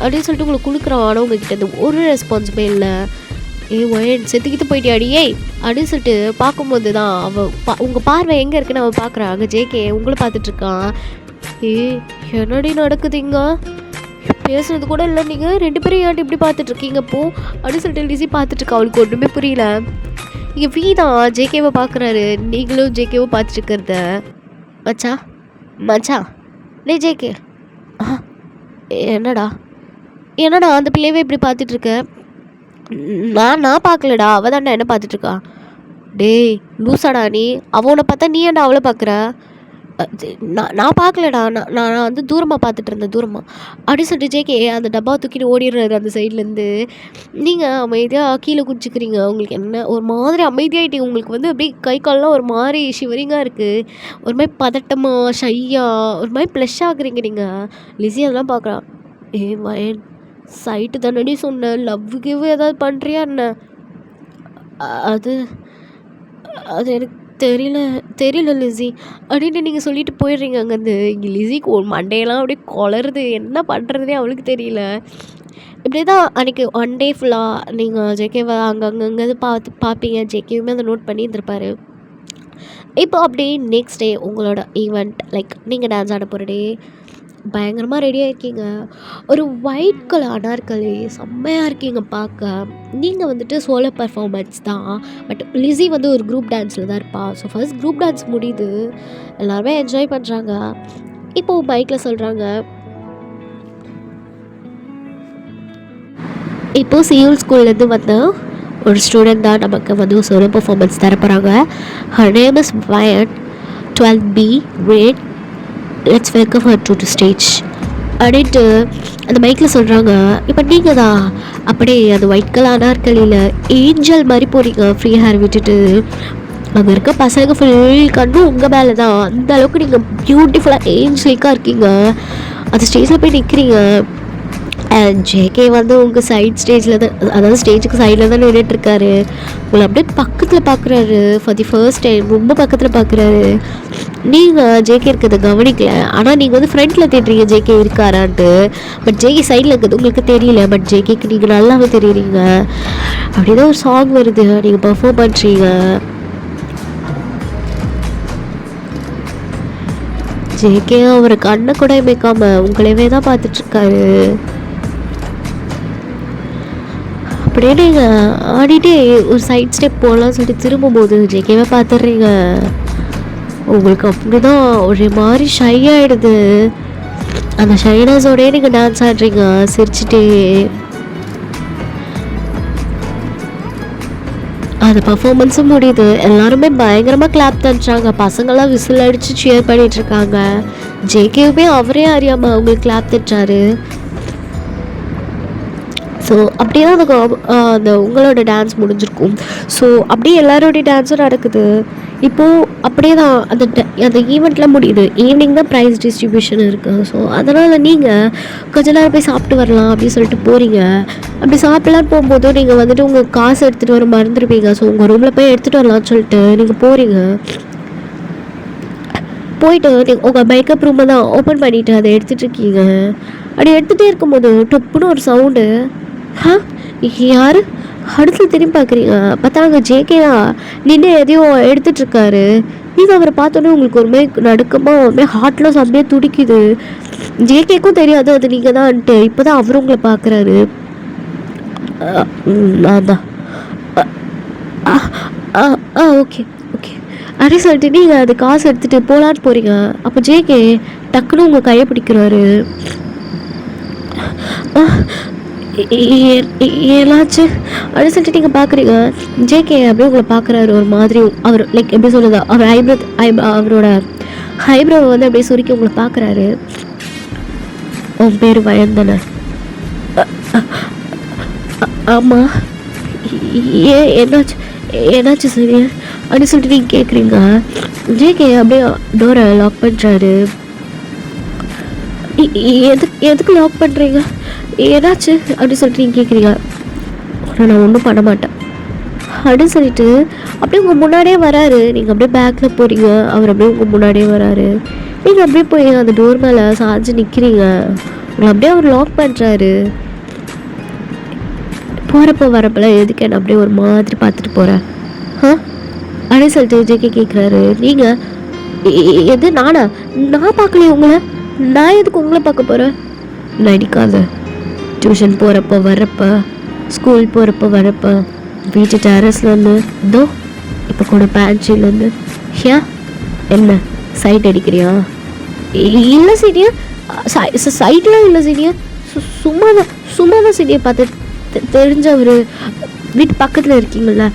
அப்படின்னு சொல்லிட்டு உங்களை குளுக்குறான். ஆனால் உங்ககிட்ட இந்த ஒரு ரெஸ்பான்ஸுமே இல்லை. வயன் செத்துக்கிட்டு போயிட்டியாடி ஏய் அப்படின்னு சொல்லிட்டு பார்க்கும்போது தான் உங்கள் பார்வை எங்கே இருக்குன்னு அவன் பார்க்குறான். அங்கே ஜேகே உங்களை பார்த்துட்ருக்கான். என்னடி நடக்குதுங்க? பேசுறது கூட இல்லை. நீங்கள் 2 பேரும் ஏன்ட்டு இப்படி பார்த்துட்ருக்கீங்க போ அப்படின்னு சொல்லிட்டு லிஸி பார்த்துட்ருக்கா. அவளுக்கு ஒன்றுமே புரியல. இங்கே வீ தான் ஜேகேவை பார்க்குறாரு. நீங்களும் ஜேகேவை பார்த்துட்ருக்கிறத மச்சா டே ஜேகே. என்னடா அந்த பிள்ளையவே இப்படி பார்த்துட்ருக்க? நான் பார்க்கலடா, அவள் தான்டா என்ன பார்த்துட்ருக்கா. டேய் லூசாடா நீ. அவனை பார்த்தா நீ ஏன்டா அவளை பார்க்குற? நான் பார்க்கலடா, நான் வந்து தூரமாக பார்த்துட்டு இருந்தேன் அப்படின்னு சொல்லிட்டு ஜேகே அந்த டப்பா தூக்கிட்டு ஓடிடுறாரு அந்த சைட்லேருந்து. நீங்கள் அமைதியாக கீழே குதிச்சுக்கிறீங்க. உங்களுக்கு என்ன ஒரு மாதிரி அமைதியாகிட்டீங்க. உங்களுக்கு வந்து அப்படியே கை கால்லாம் ஒரு மாதிரி ஷிவரிங்காக இருக்குது. ஒரு மாதிரி பதட்டமாக ஷையாக ஒரு மாதிரி ப்ளஷ் ஆகுறீங்க நீங்கள். லிஸி அதெல்லாம் பார்க்குறான். வயன் சைட்டு தானடி சொன்னேன், லவ்வுக்கு ஏதாவது பண்ணுறியா என்ன? அது எனக்கு தெரியல லிஸி அப்படின்னு நீங்கள் சொல்லிட்டு போயிடுறீங்க அங்கேருந்து. இங்கே லிஸிக்கு ஒரு மண்டையெல்லாம் அப்படியே குளருது. என்ன பண்ணுறதுனே அவளுக்கு தெரியல. இப்படி தான் அன்றைக்கி 1 டே ஃபுல்லாக நீங்கள் ஜேகேவை அங்கங்கே பார்ப்பீங்க. ஜேகேவுமே அதை நோட் பண்ணி இருந்திருப்பார். இப்போ அப்படியே நெக்ஸ்ட் டே உங்களோட ஈவெண்ட் லைக் நீங்கள் டான்ஸ் ஆட போகிற டே. பயங்கரமாக ரெடியாக இருக்கீங்க. ஒரு ஒயிட் கலர் அனார்கலி செம்மையாக இருக்கீங்க பார்க்க. நீங்கள் வந்துட்டு சோலோ பர்ஃபார்மன்ஸ் தான். பட் லிஸி வந்து ஒரு குரூப் டான்ஸில் தான் இருப்பாள். ஸோ ஃபர்ஸ்ட் குரூப் டான்ஸ் முடியுது. எல்லாருமே என்ஜாய் பண்ணுறாங்க. இப்போது பைக்கில் சொல்கிறாங்க. இப்போது சியூல் ஸ்கூல்லேருந்து வந்த ஒரு ஸ்டூடெண்ட் தான் நமக்கு வந்து சோலோ பர்ஃபார்மன்ஸ் தர போகிறாங்க. ஹர் நேம் இஸ் வயன் 12B grade. Let's welcome her to the stage அப்படின்ட்டு அந்த மைக்கில் சொல்கிறாங்க. இப்போ நீங்கள் தான் அப்படியே அந்த ஒயிட் கலர் அனார்கலியில் ஏஞ்சல் மாதிரி போகிறீங்க. ஃப்ரீ ஹேர் விட்டுட்டு அங்கே இருக்க பசங்க ஃபுல் கண்ணும் உங்கள் மேலே தான். அந்த அளவுக்கு நீங்கள் பியூட்டிஃபுல்லாக ஏஞ்சலிக்காக இருக்கீங்க. அந்த ஸ்டேஜில் போய் நிற்கிறீங்க. அண்ட் ஜேகே வந்து உங்கள் சைட் ஸ்டேஜில் தான், அதாவது ஸ்டேஜுக்கு சைடில் தான் நின்றுட்டுருக்காரு. உங்களை அப்படியே பக்கத்தில் பார்க்குறாரு. ஃபார் தி ஃபர்ஸ்ட் டைம் ரொம்ப பக்கத்தில் பார்க்குறாரு. நீங்கள் ஜேகே இருக்கிறத கவனிக்கல. ஆனால் நீங்கள் வந்து ஃப்ரண்ட்டில் தேடுறீங்க ஜேகே இருக்காரான்ட்டு. பட் ஜேகே சைடில் இருக்கிறது உங்களுக்கு தெரியல. பட் ஜேகேக்கு நீங்கள் நல்லாவே தெரியுறீங்க. அப்படிதான் ஒரு சாங் வருது, நீங்கள் பர்ஃபார்ம் பண்ணுறீங்க. ஜேகே அவர் கண்ணை கூட வைக்காம உங்களவே தான் பார்த்துட்ருக்காரு. அப்படியே நீங்கள் ஆடிட்டே ஒரு சைட் ஸ்டெப் போகலான்னு சொல்லிட்டு திரும்பும்போது ஜேகேவை பார்த்துட்றீங்க. உங்களுக்கு அப்படி தான் ஒரு மாதிரி ஷை ஆகிடுது. அந்த ஷைனஸோடய நீங்கள் டான்ஸ் ஆடுறீங்க சிரிச்சுட்டே. அந்த பர்ஃபார்மன்ஸும் முடியுது. எல்லாருமே பயங்கரமாக கிளாப் தந்துட்டாங்க. பசங்களாம் விசில் அடித்து சியர் பண்ணிகிட்ருக்காங்க. ஜேகேவுமே அவரே அறியாமல் அவங்களுக்கு கிளாப் தட்டுறாரு. ஸோ அப்படியே தான் அந்த உங்களோட டான்ஸ் முடிஞ்சிருக்கும். ஸோ அப்படியே எல்லாரோடைய டான்ஸும் நடக்குது. இப்போது அப்படியே தான் அந்த ஈவெண்ட்லாம் முடியுது. ஈவினிங் தான் ப்ரைஸ் டிஸ்ட்ரிபியூஷன் இருக்குது. ஸோ அதனால் நீங்கள் கொஞ்ச நேரம் போய் சாப்பிட்டு வரலாம் அப்படின்னு சொல்லிட்டு போகிறீங்க. அப்படி சாப்பிட்லான்னு போகும்போது நீங்கள் வந்துட்டு உங்கள் காசு எடுத்துகிட்டு வர மறந்துருப்பீங்க. ஸோ உங்கள் ரூமில் போய் எடுத்துகிட்டு வரலான்னு சொல்லிட்டு நீங்கள் போகிறீங்க. போயிட்டு உங்கள் மேக்கப் ரூமை தான் ஓப்பன் பண்ணிவிட்டு அதை எடுத்துகிட்ருக்கீங்க. அப்படி எடுத்துகிட்டே இருக்கும்போது டொப்புன்னு ஒரு சவுண்டு. யார் அடுத்து திரும்பி பார்க்குறீங்க, பார்த்தா அங்கே ஜேகே நின்று எதையோ எடுத்துட்ருக்காரு. நீங்கள் அவரை பார்த்தோன்னே உங்களுக்கு ஒரு மாதிரி நடுக்கமாக ஒரு மாதிரி ஹார்ட்லாம் செம்மையாக துடிக்குது. ஜேகேக்கும் தெரியாது அது நீங்கள் தான்ட்டு. இப்போ தான் அவரும் உங்களை பார்க்குறாரு. நான் தான். ஓகே ஓகே அப்படி சொல்லிட்டு நீங்கள் அது காசு எடுத்துகிட்டு போகலான்னு போகிறீங்க. அப்போ ஜேகே டக்குன்னு உங்கள் கையை பிடிக்கிறாரு. ஏதாச்சு அப்படின்னு சொல்லிட்டு நீங்கள் பார்க்குறீங்க. ஜேகே அப்படியே உங்களை பார்க்குறாரு ஒரு மாதிரி. அவர் லைக் எப்படி சொல்லுதா, அவர் அவரோட ஐப்ரோவை வந்து அப்படியே சுருக்கி உங்களை பார்க்குறாரு. உன் பேர் வயந்தன? ஆமாம். என்னாச்சு சரி அப்படின்னு சொல்லிட்டு நீங்கள் கேட்குறீங்க. ஜேகே அப்படியே டோரை லாக் பண்ணுறாரு. எதுக்கு லாக் பண்ணுறீங்க, ஏதாச்சு அப்படின்னு சொல்லிட்டு நீங்கள் கேட்குறீங்க. நான் ஒன்றும் பண்ண மாட்டேன் அப்படின்னு சொல்லிட்டு அப்படியே உங்கள் முன்னாடியே வராரு. நீங்கள் அப்படியே பேக்கில் போகிறீங்க, அவர் அப்படியே உங்கள் முன்னாடியே வராரு. நீங்கள் அப்படியே போய் அந்த டோர் மேலே சாஞ்சு நிற்கிறீங்க. உங்களை அப்படியே அவர் லாக் பண்ணுறாரு. போகிறப்ப வரப்பெல்லாம் எதுக்கு என்ன அப்படியே ஒரு மாதிரி பார்த்துட்டு போகிறேன் அப்படின்னு சொல்லிட்டு ஜேகே கேட்குறாரு. நீங்கள் எது நான் பார்க்கலையே உங்களை, நான் எதுக்கு உங்களை பார்க்க போகிறேன்? நடிக்காத. டியூஷன் போகிறப்ப வரப்ப, ஸ்கூல் போகிறப்ப வரப்ப, வீட்டு டெரஸ்லேருந்து இதோ இப்போ கூட பேண்ட்ரிலேருந்து என்ன சைட் அடிக்கிறியா? இல்லை சீனியர், சைட்லாம் இல்லை சீனியர், சும்மா தான் சீனியர் பார்த்து தெரிஞ்சவர் வீட்டு பக்கத்தில் இருக்கீங்கள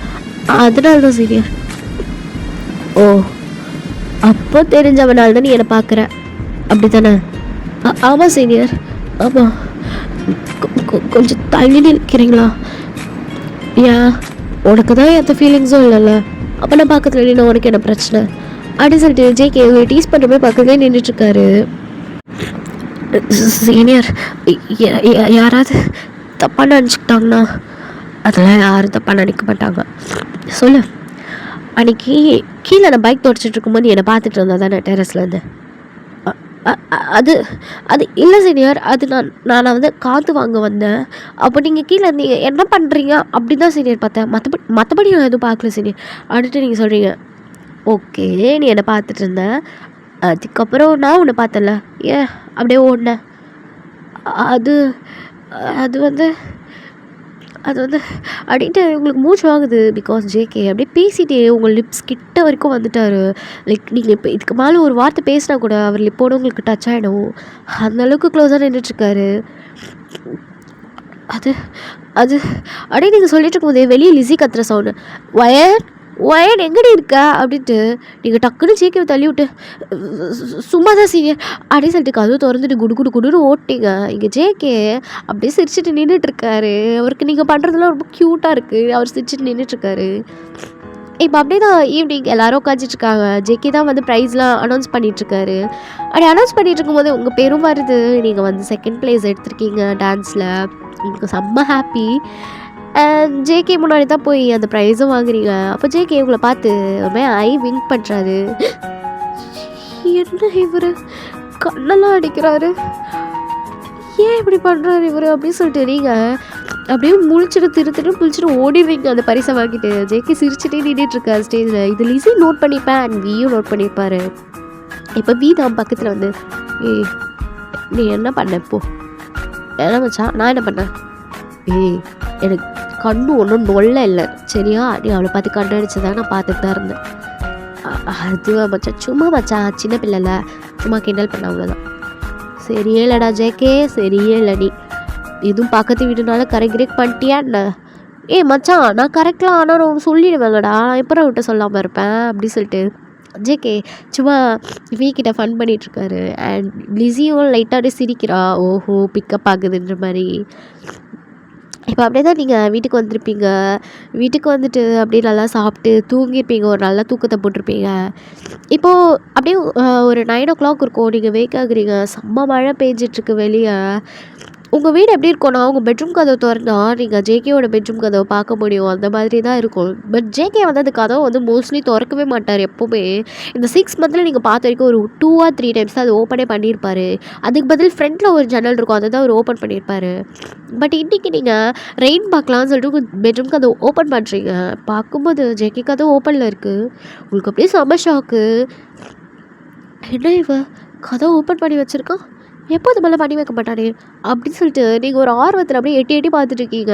அதனால தான் சீனியர். ஓ அப்போ தெரிஞ்சவனால தான் நீ என்னை பார்க்குற அப்படி தானே? ஆமாம் சீனியர், ஆமாம். கொஞ்சம் தள்ளி நிற்கிறீங்களா? ஏன் உனக்கு தான் எந்த ஃபீலிங்ஸும் இல்லைல்ல, அப்போ நான் பக்கத்தில் நின்று உனக்கு என்ன பிரச்சனை அப்படின்னு சொல்லிட்டு ஜேகே டீஸ் பண்ணுற போய் பக்கத்துலேயே நின்றுட்டுருக்காரு. சீனியர், யாராவது தப்பாக நினச்சிக்கிட்டாங்கண்ணா? அதெல்லாம் யாரும் தப்பாக நினைக்க மாட்டாங்க. சொல்லு, அன்றைக்கி கீழே நான் பைக் தொடச்சிட்டு இருக்கும்போது என்னை பார்த்துட்டு இருந்தா தானே டெரஸ்லேருந்து? அது இல்லை சீனியர், அது நான் வந்து காற்று வாங்க வந்தேன். அப்போ நீங்கள் கீழே நீங்கள் என்ன பண்ணுறீங்க அப்படி தான் சீனியர் பார்த்தேன். மற்றபடி நான் எதுவும் பார்க்கல சீனியர் அடுத்து நீங்கள் சொல்கிறீங்க. ஓகே, நீ என்னை பார்த்துட்டு இருந்தேன், அதுக்கப்புறம் நான் உன்னை பார்த்தல, ஏன் அப்படியே ஓடினேன்? அது வந்து அப்படின்ட்டு உங்களுக்கு மூச்சு வாங்குது. பிகாஸ் ஜேகே அப்படியே பேசிட்டே உங்கள் லிப்ஸ் கிட்ட வரைக்கும் வந்துட்டார். லைக் நீங்கள் இப்போ இதுக்கு மேலே ஒரு வார்த்தை பேசினா கூட அவர் லிப்போடு உங்களுக்கு டச் ஆகிடும். அந்தளவுக்கு க்ளோஸாக நின்றுட்டுருக்காரு. அது அப்படியே நீங்கள் சொல்லிட்டு இருக்கும்போதே வெளியே லிஸி கத்துற சவுண்டு, ஒயன் எங்கடி இருக்க அப்படின்ட்டு நீங்கள் டக்குன்னு ஜேகேவை தள்ளி விட்டு சும்மா தான் சீனியர் அப்படின்னு சொல்லிட்டு கதவு திறந்துட்டு குடுன்னு ஓட்டிங்க. இங்கே ஜேகே அப்படியே சிரிச்சுட்டு நின்றுட்டுருக்காரு. அவருக்கு நீங்கள் பண்ணுறதுலாம் ரொம்ப க்யூட்டாக இருக்குது. அவர் சிரிச்சுட்டு நின்றுட்டுருக்காரு. இப்போ அப்படியே தான் ஈவினிங் எல்லோரும் உட்காந்துட்ருக்காங்க. ஜேகே தான் வந்து ப்ரைஸ்லாம் அனௌன்ஸ் பண்ணிகிட்ருக்காரு. அப்படி அனௌன்ஸ் பண்ணிகிட்டு இருக்கும்போது உங்கள் பேரும் வருது. நீங்கள் வந்து செகண்ட் ப்ளேஸ் எடுத்திருக்கீங்க டான்ஸில். உங்களுக்கு செம்ம ஹாப்பி. ஜேகே முன்னாடி தான் போய் அந்த ப்ரைஸும் வாங்குறீங்க. அப்போ ஜேகே உங்களை பார்த்து ஐ விங்க் பண்ணுறாரு. என்ன இவர் கண்ணெல்லாம் அடிக்கிறாரு, ஏன் இப்படி பண்ணுறாரு இவர் அப்படின்னு சொல்லிட்டு நீங்கள் அப்படியே முழிச்சிட்டு ஓடிடுவீங்க அந்த பரிசை வாங்கிட்டு. ஜேகே சிரிச்சுட்டே நின்றுட்டுருக்காரு ஸ்டேஜில். இது லிஸி நோட் பண்ணிப்பேன் அண்ட் வியும் நோட் பண்ணியிருப்பாரு. இப்போ வி தான் பக்கத்தில் வந்து, நீ என்ன பண்ண இப்போ? என்ன மச்சான், நான் என்ன பண்ணேன்? எனக்கு கண்ணு ஒன்றும் நொல்ல இல்லை சரியா, நீ அவளை பார்த்து கண்ணு அடிச்சதான் நான் பார்த்துட்டு தான் இருந்தேன். அதுவா மச்சான், சும்மா மச்சான், சின்ன பிள்ளைல சும்மா கிண்டல் பண்ண அவ்வளோதான். சரியே இல்லைடா ஜேகே, சரியே இல்லை. நீ எதுவும் பக்கத்து வீடுனால கரெக்ட் பண்ணிட்டியா என்ன? மச்சான், நான் கரெக்டாக ஆனால் நான் சொல்லிடுவேங்கடா, எப்போ விட்ட சொல்லாமல் இருப்பேன் அப்படி சொல்லிட்டு ஜேகே சும்மா வீக்கிட்ட ஃபன் பண்ணிகிட்ருக்காரு. அண்ட் லிஸியும் லைட்டாக சிரிக்கிறா, ஓஹோ பிக்கப் ஆகுதுன்ற மாதிரி. இப்போ அப்படியே தான் நீங்கள் வீட்டுக்கு வந்திருப்பீங்க. வீட்டுக்கு வந்துட்டு அப்படியே நல்லா சாப்பிட்டு தூங்கியிருப்பீங்க, ஒரு நல்ல தூக்கத்தை போட்டிருப்பீங்க. இப்போது அப்படியே ஒரு 9 o'clock இருக்கும். நீங்கள் வேக் ஆகுறீங்க. செம்ம மழை பெஞ்சிட்ருக்கு வெளியே. உங்கள் வீடு எப்படி இருக்கும்னா உங்கள் பெட்ரூம் கதவை திறந்தா நீங்கள் ஜேகேவோட பெட்ரூம் கதவை பார்க்க முடியும், அந்த மாதிரி தான் இருக்கும். பட் ஜேகே வந்து அந்த கதவை வந்து மோஸ்ட்லி திறக்கவே மாட்டார் எப்போவுமே. இந்த 6 மந்தில் நீங்கள் பார்த்த வரைக்கும் ஒரு 2 or 3 டைம்ஸ் தான் அது ஓப்பனே பண்ணியிருப்பார். அதுக்கு பதில் ஃப்ரண்ட்டில் ஒரு ஜன்னல் இருக்கும், அதை தான் அவர் ஓப்பன் பண்ணியிருப்பார். பட் இன்றைக்கி நீங்கள் ரெயின் பார்க்கலாம்னு சொல்லிட்டு உங்கள் பெட்ரூம் கதவை ஓப்பன் பண்ணுறீங்க. பார்க்கும்போது ஜேகே கதவை ஓப்பனில் இருக்குது. உங்களுக்கு அப்படியே செம்ம ஷாக்கு. என்ன இவ கதவை ஓப்பன் பண்ணி வச்சுருக்கான், எப்போ அது மேலே பண்ணி வைக்க மாட்டானே அப்படின்னு சொல்லிட்டு நீங்கள் ஒரு ஆர்வத்தில் அப்படியே எட்டி எட்டி பார்த்துட்ருக்கீங்க.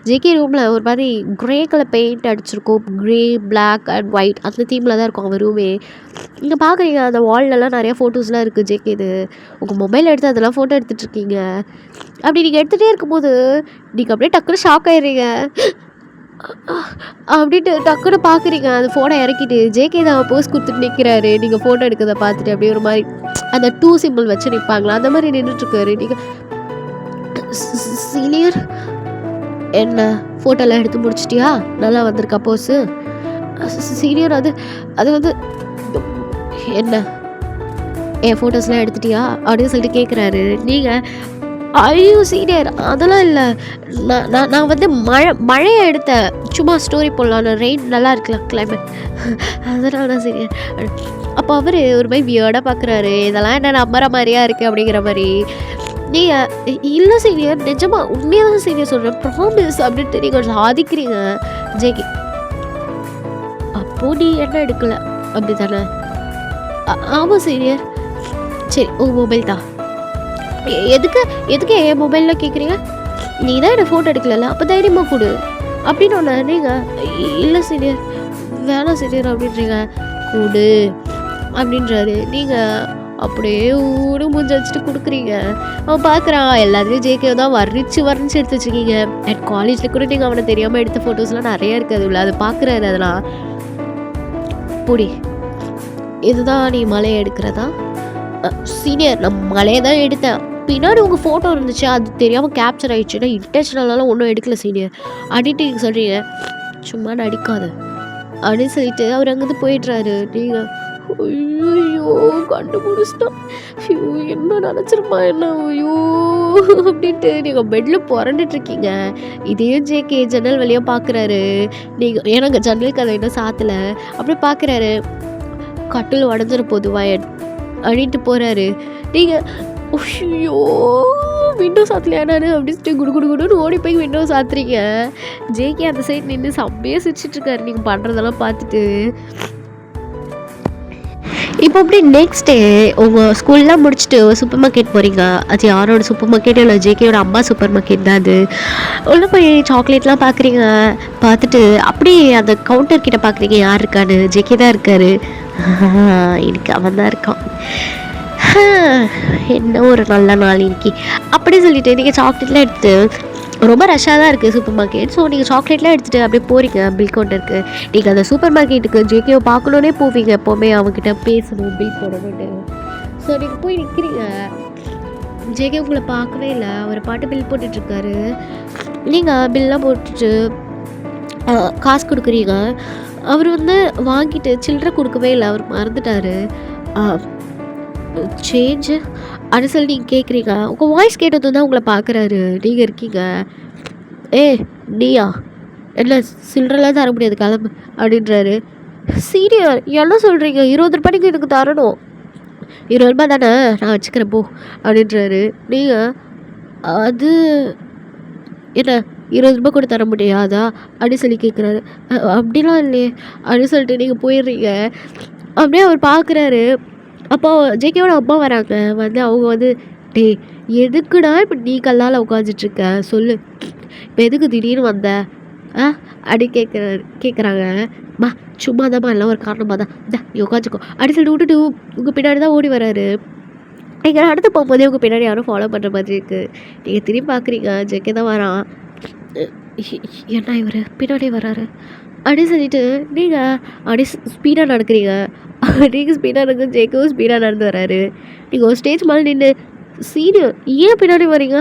ஜேகே ரூமில் ஒரு மாதிரி க்ரே கலர் பெயிண்ட் அடிச்சிருக்கும், க்ரே பிளாக் அண்ட் ஒயிட் அந்த தீமில் தான் இருக்கும் அவன் ரூமே. நீங்கள் பார்க்குறீங்க அந்த வால்லலாம் நிறையா ஃபோட்டோஸ்லாம் இருக்குது ஜேகேது. உங்கள் மொபைல் எடுத்து அதெல்லாம் ஃபோட்டோ எடுத்துகிட்ருக்கீங்க. அப்படி நீங்கள் எடுத்துகிட்டே இருக்கும்போது நீங்கள் அப்படியே டக்குன்னு ஷாக் ஆயிடுறீங்க. அப்படின்ட்டு டக்குன்னு பார்க்குறீங்க அந்த ஃபோனை இறக்கிட்டு ஜேகே தான் போஸ் கொடுத்துட்டு நிற்கிறாரு. நீங்கள் ஃபோட்டோ எடுக்கிறத பார்த்துட்டு அப்படியே ஒரு மாதிரி அந்த 2 சிம்பிள் வச்சு நிற்பாங்களா அந்த மாதிரி நின்றுட்டுருக்காரு. நீங்கள் சீனியர் என்ன ஃபோட்டோலாம் எடுத்து முடிச்சிட்டியா, நல்லா வந்திருக்கா போஸு சீனியர்? அது வந்து என்ன என் ஃபோட்டோஸ்லாம் எடுத்துட்டியா அப்படின்னு சொல்லிட்டு கேட்குறாரு. நீங்கள் ஐயோ சீனியர் அதெல்லாம் இல்லை, நான் வந்து மழையை எடுத்தேன், சும்மா ஸ்டோரி போடலாம், ரெயின் நல்லா இருக்குல்ல கிளைமேட், அதனால தான் சீனியர். அப்போ அவர் ஒரு மாதிரி வியர்டாக பார்க்குறாரு. இதெல்லாம் என்ன நம்புற மாதிரியா இருக்குது அப்படிங்கிற மாதிரி. நீங்கள் இல்லை சீனியர் நிஜமாக உண்மையாக தான் சீனியர் சொல்கிறேன், ப்ராமிஸ் அப்படின்ட்டு நீங்கள் சாதிக்கிறீங்க ஜேகே. அப்போது நீ என்ன எடுக்கலை அப்படி தானே? ஆமாம் சீனியர். சரி உங்கள் மொபைல் தான். எதுக்கு என் மொபைலில் கேட்குறீங்க? நீ தான் என்னை ஃபோட்டோ எடுக்கல, அப்போ தைரியமாக கொடு அப்படின்னு ஒன்று. நீங்கள் இல்லை சீனியர் வேணாம் சீனியர் அப்படின்றீங்க. கொடு அப்படின்றாரு. நீங்கள் அப்படியே ஊடு மூஞ்சி வச்சுட்டு கொடுக்குறீங்க. அவன் பார்க்குறான் எல்லாத்தையும் ஜேகே தான் வர்ணிச்சு எடுத்து வச்சுருக்கீங்க. அட் காலேஜில் கூட நீங்கள் அவனை தெரியாமல் எடுத்த ஃபோட்டோஸ்லாம் நிறையா இருக்குது இல்லை, அதை பார்க்குறாரு. அதெல்லாம் பொடி இதுதான் நீ மலையை எடுக்கிறதா? சீனியர் நான் மலையை தான் எடுத்தேன், பின்னாடி உங்கள் ஃபோட்டோ இருந்துச்சு அது தெரியாமல் கேப்சர் ஆகிடுச்சுன்னா இன்டென்ஷனலாலாம் ஒன்றும் எடுக்கல சீனியர் அப்படின்ட்டு நீங்கள் சொல்கிறீங்க. சும்மா நடிக்காத அப்படின்னு சொல்லிட்டு அவர் அங்கேருந்து போயிடுறாரு. நீங்கள் ஐயோ கண்டுபிடிச்சிட்டோம், ஐயோ என்ன நினச்சிருமா என்ன ஐயோ அப்படின்ட்டு நீங்கள் பெட்டில் புரண்டுட்ருக்கீங்க. இதையும் ஜேகே ஜன்னல் வழியாக பார்க்குறாரு. நீங்கள் ஏன்னா ஜன்னல் கதை இன்னும் சாத்தலை. அப்படியே பார்க்குறாரு, கட்டில் உடஞ்சிட போது வயன் அப்படின்ட்டு போகிறாரு. நீங்கள் ஐயோ விண்டோ சாத்தலையானாரு அப்படின்னு குடுன்னு ஓடி போய் விண்டோ சாத்துறீங்க. ஜேகே அந்த சைடு நின்று செம்மையாக சிரிச்சிட்ருக்காரு நீங்கள் பண்ணுறதெல்லாம் பார்த்துட்டு. இப்போ அப்படி நெக்ஸ்ட் டே உங்கள் ஸ்கூல்லாம் முடிச்சுட்டு சூப்பர் மார்க்கெட் போகிறீங்க. அது யாரோட சூப்பர் மார்க்கெட் இல்லை, ஜேகேயோட அம்மா சூப்பர் மார்க்கெட் தான் அது. உள்ளே போய் சாக்லேட்லாம் பார்க்குறீங்க. பார்த்துட்டு அப்படி அந்த கவுண்டர் கிட்ட பார்க்குறீங்க யார் இருக்கான்னு. ஜேகே தான் இருக்காரு. இன்னைக்கு அவன் தான் இருக்கான். என்ன ஒரு நல்ல நாள் இன்னைக்கு அப்படி சொல்லிட்டு நீங்கள் சாக்லேட்லாம் எடுத்து ரொம்ப ரஷ்ஷாக தான் இருக்குது சூப்பர் மார்க்கெட். ஸோ நீங்கள் சாக்லேட்லாம் எடுத்துகிட்டு அப்படியே போகிறீங்க பில் கவுண்டருக்கு. நீங்கள் அந்த சூப்பர் மார்க்கெட்டுக்கு ஜேகேவை பார்க்கணுன்னே போவீங்க எப்போவுமே, அவங்ககிட்ட பேசணும் பில் போடணுன்ட்டு. ஸோ நீங்கள் போய் நிற்கிறீங்க. ஜேகே உங்களை பார்க்கவே இல்லை, அவர் பாட்டு பில் போட்டுட்ருக்காரு. நீங்கள் பில்லாம் போட்டுட்டு காசு கொடுக்குறீங்க. அவர் வந்து வாங்கிட்டு சில்லறை கொடுக்கவே இல்லை, அவர் மறந்துட்டார். சேஞ்சு அப்படின்னு சொல்லி நீங்கள் கேட்குறீங்க. உங்கள் வாய்ஸ் கேட்டது தான் உங்களை பார்க்குறாரு. நீங்கள் இருக்கீங்க. நீயா என்ன சில்லறலாம் தர முடியாது கிளம்பு அப்படின்றாரு. சீனியர் என்ன சொல்கிறீங்க, 20 ரூபாய்க்கு எனக்கு தரணும். 20 ரூபா தானே நான் வச்சுக்கிறேன் போ அப்படின்றாரு. நீங்கள் அது என்ன 20 ரூபா கூட தர முடியாதா அப்படின்னு சொல்லி கேட்குறாரு. அப்படிலாம் இல்லையே அப்படின்னு சொல்லிட்டு நீங்கள் போயிடுறீங்க. அப்படியே அவர் பார்க்குறாரு. அப்போ ஜேகேவோட அம்மா வராங்க. வந்து அவங்க வந்து எதுக்குடா இப்போ நீ கல்லால் உட்காந்துட்ருக்க சொல்லு, இப்போ எதுக்கு திடீர்னு வந்த அப்படி கேட்குறாங்க. சும்மா தான்மா எல்லாம் ஒரு காரணமாக தான் நீ உட்காந்துக்கோ அப்படி சொல்லிட்டு விட்டுட்டு உங்கள் பின்னாடி தான் ஓடி வராரு. நீங்கள் நடந்து போகும்போதே உங்கள் பின்னாடி யாரும் ஃபாலோ பண்ணுற மாதிரி இருக்குது. நீங்கள் திரும்பி பார்க்குறீங்க, ஜேகே தான் வரான். என்ன இவர் பின்னாடி வராரு அப்படின்னு சொல்லிட்டு நீங்கள் அப்படி ஸ்பீடாக நடக்கிறீங்க. நீங்கள் ஸ்பீடாக நடக்க ஜேகேவும் ஸ்பீடாக நடந்து வராரு. நீங்கள் ஒரு ஸ்டேஜ் மேலே நின்று சீனியர் ஏன் பின்னாடி வரீங்க,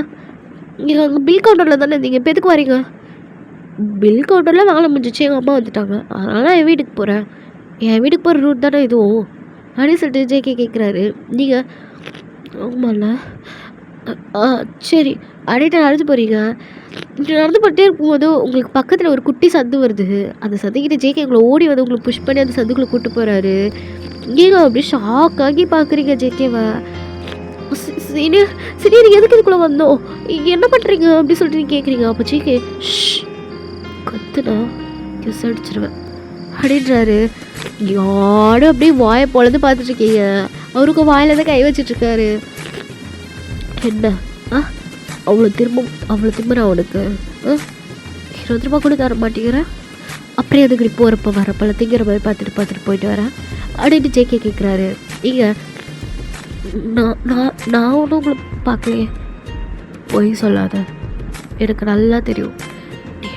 நீங்கள் அங்கே பில் கவுண்டரில் தானே இருந்தீங்க, இப்போ எதுக்கு வரீங்க? பில் கவுண்டரில் வேலை முடிஞ்சிச்சு, எங்கள் அம்மா வந்துட்டாங்க, அதனால் என் வீட்டுக்கு போகிறேன், என் வீட்டுக்கு போகிற ரூட் தானே இதுவும் அப்படின்னு சொல்லிட்டு ஜேகே கேட்குறாரு. நீங்கள் ஆமாம்ல ஆ சரி. அப்படின்ட்டு நடந்து போகிறீங்க. இப்படி நடந்து போயிட்டே இருக்கும்போது உங்களுக்கு பக்கத்தில் ஒரு குட்டி சந்து வருது. அந்த சந்துக்கிட்ட ஜேகே உங்களை ஓடி வந்து உங்களுக்கு புஷ் பண்ணி அந்த சந்துக்குள்ளே கூட்டு போகிறாரு. நீங்கள் அப்படியே ஷாக் ஆகி பார்க்குறீங்க ஜேகேவை. சீனியர் சீனியர் எதுக்கு இதுக்குள்ளே வந்தோம், இங்கே என்ன பண்ணுறீங்க அப்படி சொல்லிட்டு நீங்கள் கேட்குறீங்க. அப்போ ஜேகே கத்துனா கிஸ் அடிச்சிருவேன் அப்படின்றாரு. யாரும் அப்படியே வாயை பொழுது பார்த்துட்ருக்கீங்க. அவருக்கு வாயில் தான் கை வச்சிட்ருக்காரு. என்ன அவ்வளோ திரும்ப அவனுக்கு 20 ரூபா கூட தர மாட்டேங்கிறேன், அப்படியே அதுக்கு போகிறப்ப வரப்பெல்லாம் திங்கிற மாதிரி பார்த்துட்டு போயிட்டு வரேன் அப்படின்ட்டு ஜேகே கேட்குறாரு. நீங்கள் நான் ஒன்றும் உங்களை பார்க்கலையே, பொய் சொல்லாத, எனக்கு நல்லா தெரியும்.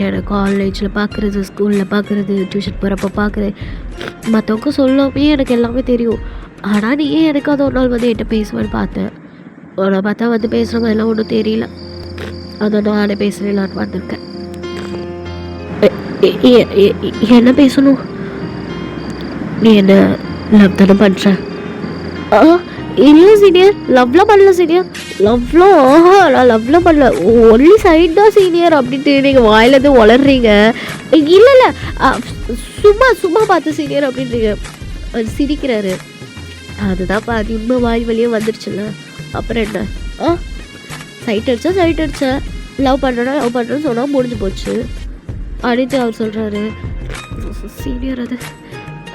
எனக்கு காலேஜில் பார்க்குறது, ஸ்கூலில் பார்க்குறது, டியூஷன் போகிறப்ப பார்க்குறது, மற்றவங்க சொல்லாமே எனக்கு எல்லாமே தெரியும். ஆனால் நீ ஏன் எனக்கு அது ஒரு நாள் வந்து என்கிட்ட பேசுவேன்னு பார்த்தேன். உன்னை பார்த்தா வந்து பேசுகிற மாதிரிலாம் ஒன்றும் தெரியல, அதை நானே பேசுகிறேன் வந்திருக்கேன். என்ன பேசணும்? நீ என்ன லவ் தானே பண்ணுற? இல்லை சீனியர், லவ்லாம் பண்ணல சீனியர், நான் லவ்லாம் பண்ணல, ஒன்லி சைட் தான் சீனியர் அப்படின்ட்டு நீங்கள் வாயிலேருந்து வளர்றீங்க. இல்லை சும்மா பார்த்து சீனியர் அப்படின்றீங்க. அது சிரிக்கிறாரு. அதுதான் பாதி உண்மை வாய் வழியே வந்துடுச்சுல்ல, அப்புறம் என்ன? சைட் அடிச்சா லவ் பண்ணுறேன்னு சொன்னால் முடிஞ்சு போச்சு அப்படின்ட்டு அவர் சொல்கிறாரு. சீனியர்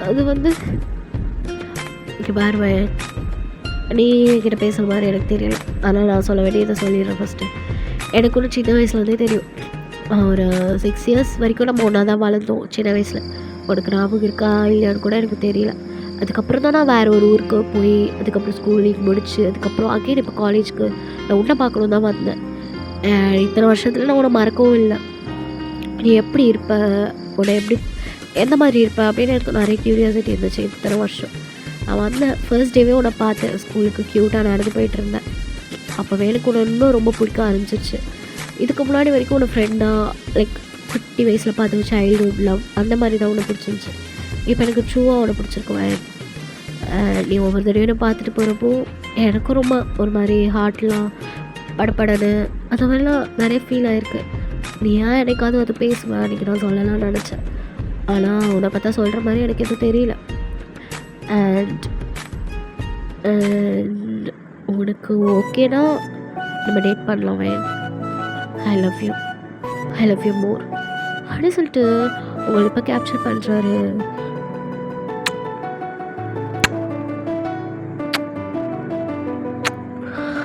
அது வந்து இங்கே பாருவேன், நீ என்கிட்ட பேசுகிற மாதிரி எனக்கு தெரியல, ஆனால் நான் சொல்ல வேண்டியதை சொல்லிடுறேன். ஃபஸ்ட்டு எனக்கு ஒன்று சின்ன வயசுலேருந்தே தெரியும். ஒரு 6 இயர்ஸ் வரைக்கும் நம்ம ஒன்றா தான் வளர்ந்தோம் சின்ன வயசில். உனக்கு ஞாபகம் இருக்கா இல்லையான்னு கூட எனக்கு தெரியல. அதுக்கப்புறம் தான் நான் வேறு ஒரு ஊருக்கு போய் அதுக்கப்புறம் ஸ்கூலிங் முடிச்சு அதுக்கப்புறம் அகைன் இப்போ காலேஜுக்கு நான் உன்னை பார்க்கணும் தான் வந்தேன். இத்தனை வருஷத்தில் நான் உன்னை மறக்கவும் இல்லை. நீ எப்படி இருப்ப, உன்னை எப்படி எந்த மாதிரி இருப்ப அப்படின்னு எனக்கு நிறைய க்யூரியாசிட்டி இருந்துச்சு இத்தனை வருஷம். நான் வந்தேன் ஃபர்ஸ்ட் டேவே உன்னை பார்த்தேன், ஸ்கூலுக்கு க்யூட்டாக நடந்து போயிட்டு இருந்தேன். அப்போவே எனக்கு உன்னை இன்னும் ரொம்ப பிடிக்க ஆரம்பிச்சிச்சு. இதுக்கு முன்னாடி வரைக்கும் உன்னை ஃப்ரெண்டாக லைக் குட்டி வயசில் பார்த்து சைல்டுஹுட் லவ் அந்த மாதிரி தான் உன்னை பிடிச்சிருந்துச்சு. இப்போ எனக்கு ட்ரூவாக உன்னை பிடிச்சிருக்குவேன். நீ ஒவ்வொரு தடவையும் பார்த்துட்டு போகிறப்போ எனக்கும் ரொம்ப ஒரு மாதிரி ஹார்ட்லாம் படப்படன்னு அந்த மாதிரிலாம் நிறைய ஃபீல் ஆகிருக்கு. நீ ஏன் எனக்காவது அது பேசுவேன் அன்றைக்கி நான் சொல்லலாம்னு நினச்சேன். ஆனால் உன்னை பார்த்தா சொல்கிற மாதிரி எனக்கு எதுவும் தெரியல. அண்ட் உனக்கு ஓகேனா நம்ம டேட் பண்ணலாம். ஐ லவ் யூ மோர் அப்படின்னு சொல்லிட்டு உங்களை இப்போ கேப்சர் பண்ணுறாரு.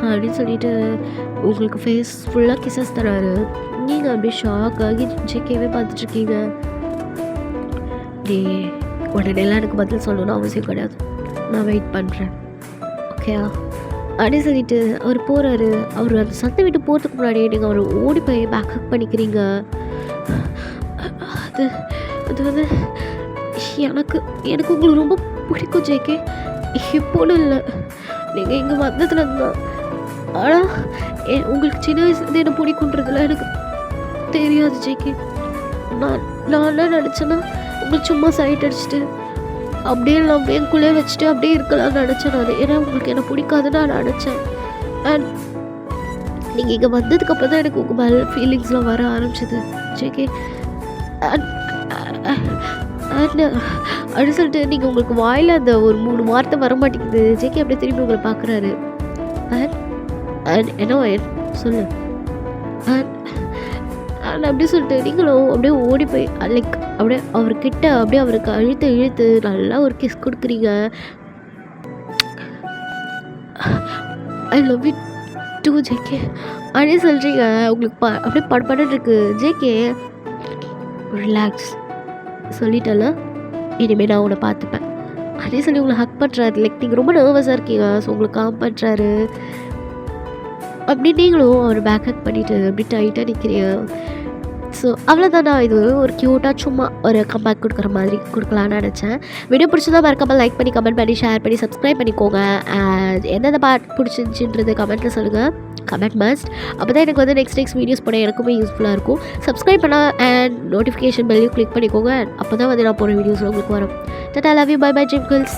அப்படின்னு சொல்லிட்டு உங்களுக்கு ஃபேஸ் ஃபுல்லாக கிசஸ் தராரு. நீங்கள் அப்படியே ஷாக் ஆகி ஜேகேவே பார்த்துட்ருக்கீங்க. உடனேலாம் எனக்கு பதில் சொல்லணும்னு அவசியம் கிடையாது, நான் வெயிட் பண்ணுறேன், ஓகேயா அப்படின்னு சொல்லிட்டு அவர் போகிறாரு. அவர் அந்த சந்தை விட்டு போகிறதுக்கு முன்னாடியே நீங்கள் அவர் ஓடி போய் பேக்கப் பண்ணிக்கிறீங்க. அது வந்து எனக்கு உங்களுக்கு ரொம்ப பிடிக்கும் ஜேகே, இப்போன்னு இல்லை, நீங்கள் இங்கே வந்ததுலேருந்து தான். ஆனால் உங்களுக்கு சின்ன வயசுலேருந்து என்ன பிடிக்குன்றதுலாம் எனக்கு தெரியாது ஜேகே. நான் என்ன நினச்சேன்னா உங்களுக்கு சும்மா சைட் அடிச்சுட்டு அப்படியே நான் எனக்குள்ளே வச்சுட்டு அப்படியே இருக்கலாம்னு நினச்சேன் நான். ஏன்னா உங்களுக்கு என்ன பிடிக்காதுன்னு நான் நினச்சேன். அண்ட் நீங்கள் இங்கே வந்ததுக்கப்புறம் தான் எனக்கு உங்கள் மேலே ஃபீலிங்ஸ்லாம் வர ஆரம்பிச்சிது ஜேகே. அண்ட் அப்படின்னு சொல்லிட்டு நீங்கள் உங்களுக்கு வாயில் அந்த ஒரு 3 வார்த்தை வர மாட்டேங்குது ஜேகே. அப்படியே திரும்பி உங்களை பார்க்குறாரு. அண்ட் என்ன சொல்லு அண்ட் அப்படி சொல்லிட்டு நீங்களும் அப்படியே ஓடி போய் லைக் அப்படியே அவர்கிட்ட அப்படியே அவருக்கு இழுத்து நல்லா ஒரு கிஸ் கொடுக்குறீங்க. I love you too JK அப்படியே சொல்கிறீங்க. உங்களுக்கு அப்படியே படப்படன்னு இருக்கு ஜேகே. ரிலாக்ஸ் சொல்லிட்டல, இனிமேல் நான் உன்னை பார்த்துப்பேன் அப்படியே சொல்லி உங்களை ஹக் பண்ணுறாரு. லைக் நீங்கள் ரொம்ப நர்வஸாக இருக்கீங்க, ஸோ உங்களுக்கு காம் பண்ணுறாரு. அப்படி நீங்களும் அவர் பேக் ஹக் பண்ணிவிட்டு அப்படி டைட்டாக நிற்கிறீங்க. ஸோ அவ்வளோதான். நான் இது ஒரு க்யூட்டாக சும்மா ஒரு கம்பேக் கொடுக்குற மாதிரி கொடுக்கலான்னு நினச்சேன். வீடியோ பிடிச்சதா மறக்காமல் லைக் பண்ணி கமெண்ட் பண்ணி ஷேர் பண்ணி சப்ஸ்கிரைப் பண்ணிக்கோங்க. அண்ட் எந்தெந்த பார்ட் பிடிச்சிருந்துச்சின்றது கமெண்ட்டில் சொல்லுங்கள், கமெண்ட் மஸ்ட். அப்போ தான் எனக்கு வந்து நெக்ஸ்ட் வீடியோஸ் போட எனக்குமே யூஸ்ஃபுல்லாக இருக்கும். சப்ஸ்கிரைப் பண்ணால் அண்ட் நோட்டிஃபிகேஷன் பெல்லையும் கிளிக் பண்ணிக்கோங்க. அப்போ தான் வந்து நான் போகிற வீடியோஸில் உங்களுக்கு வரும். Tata, love you, bye bye dream girls.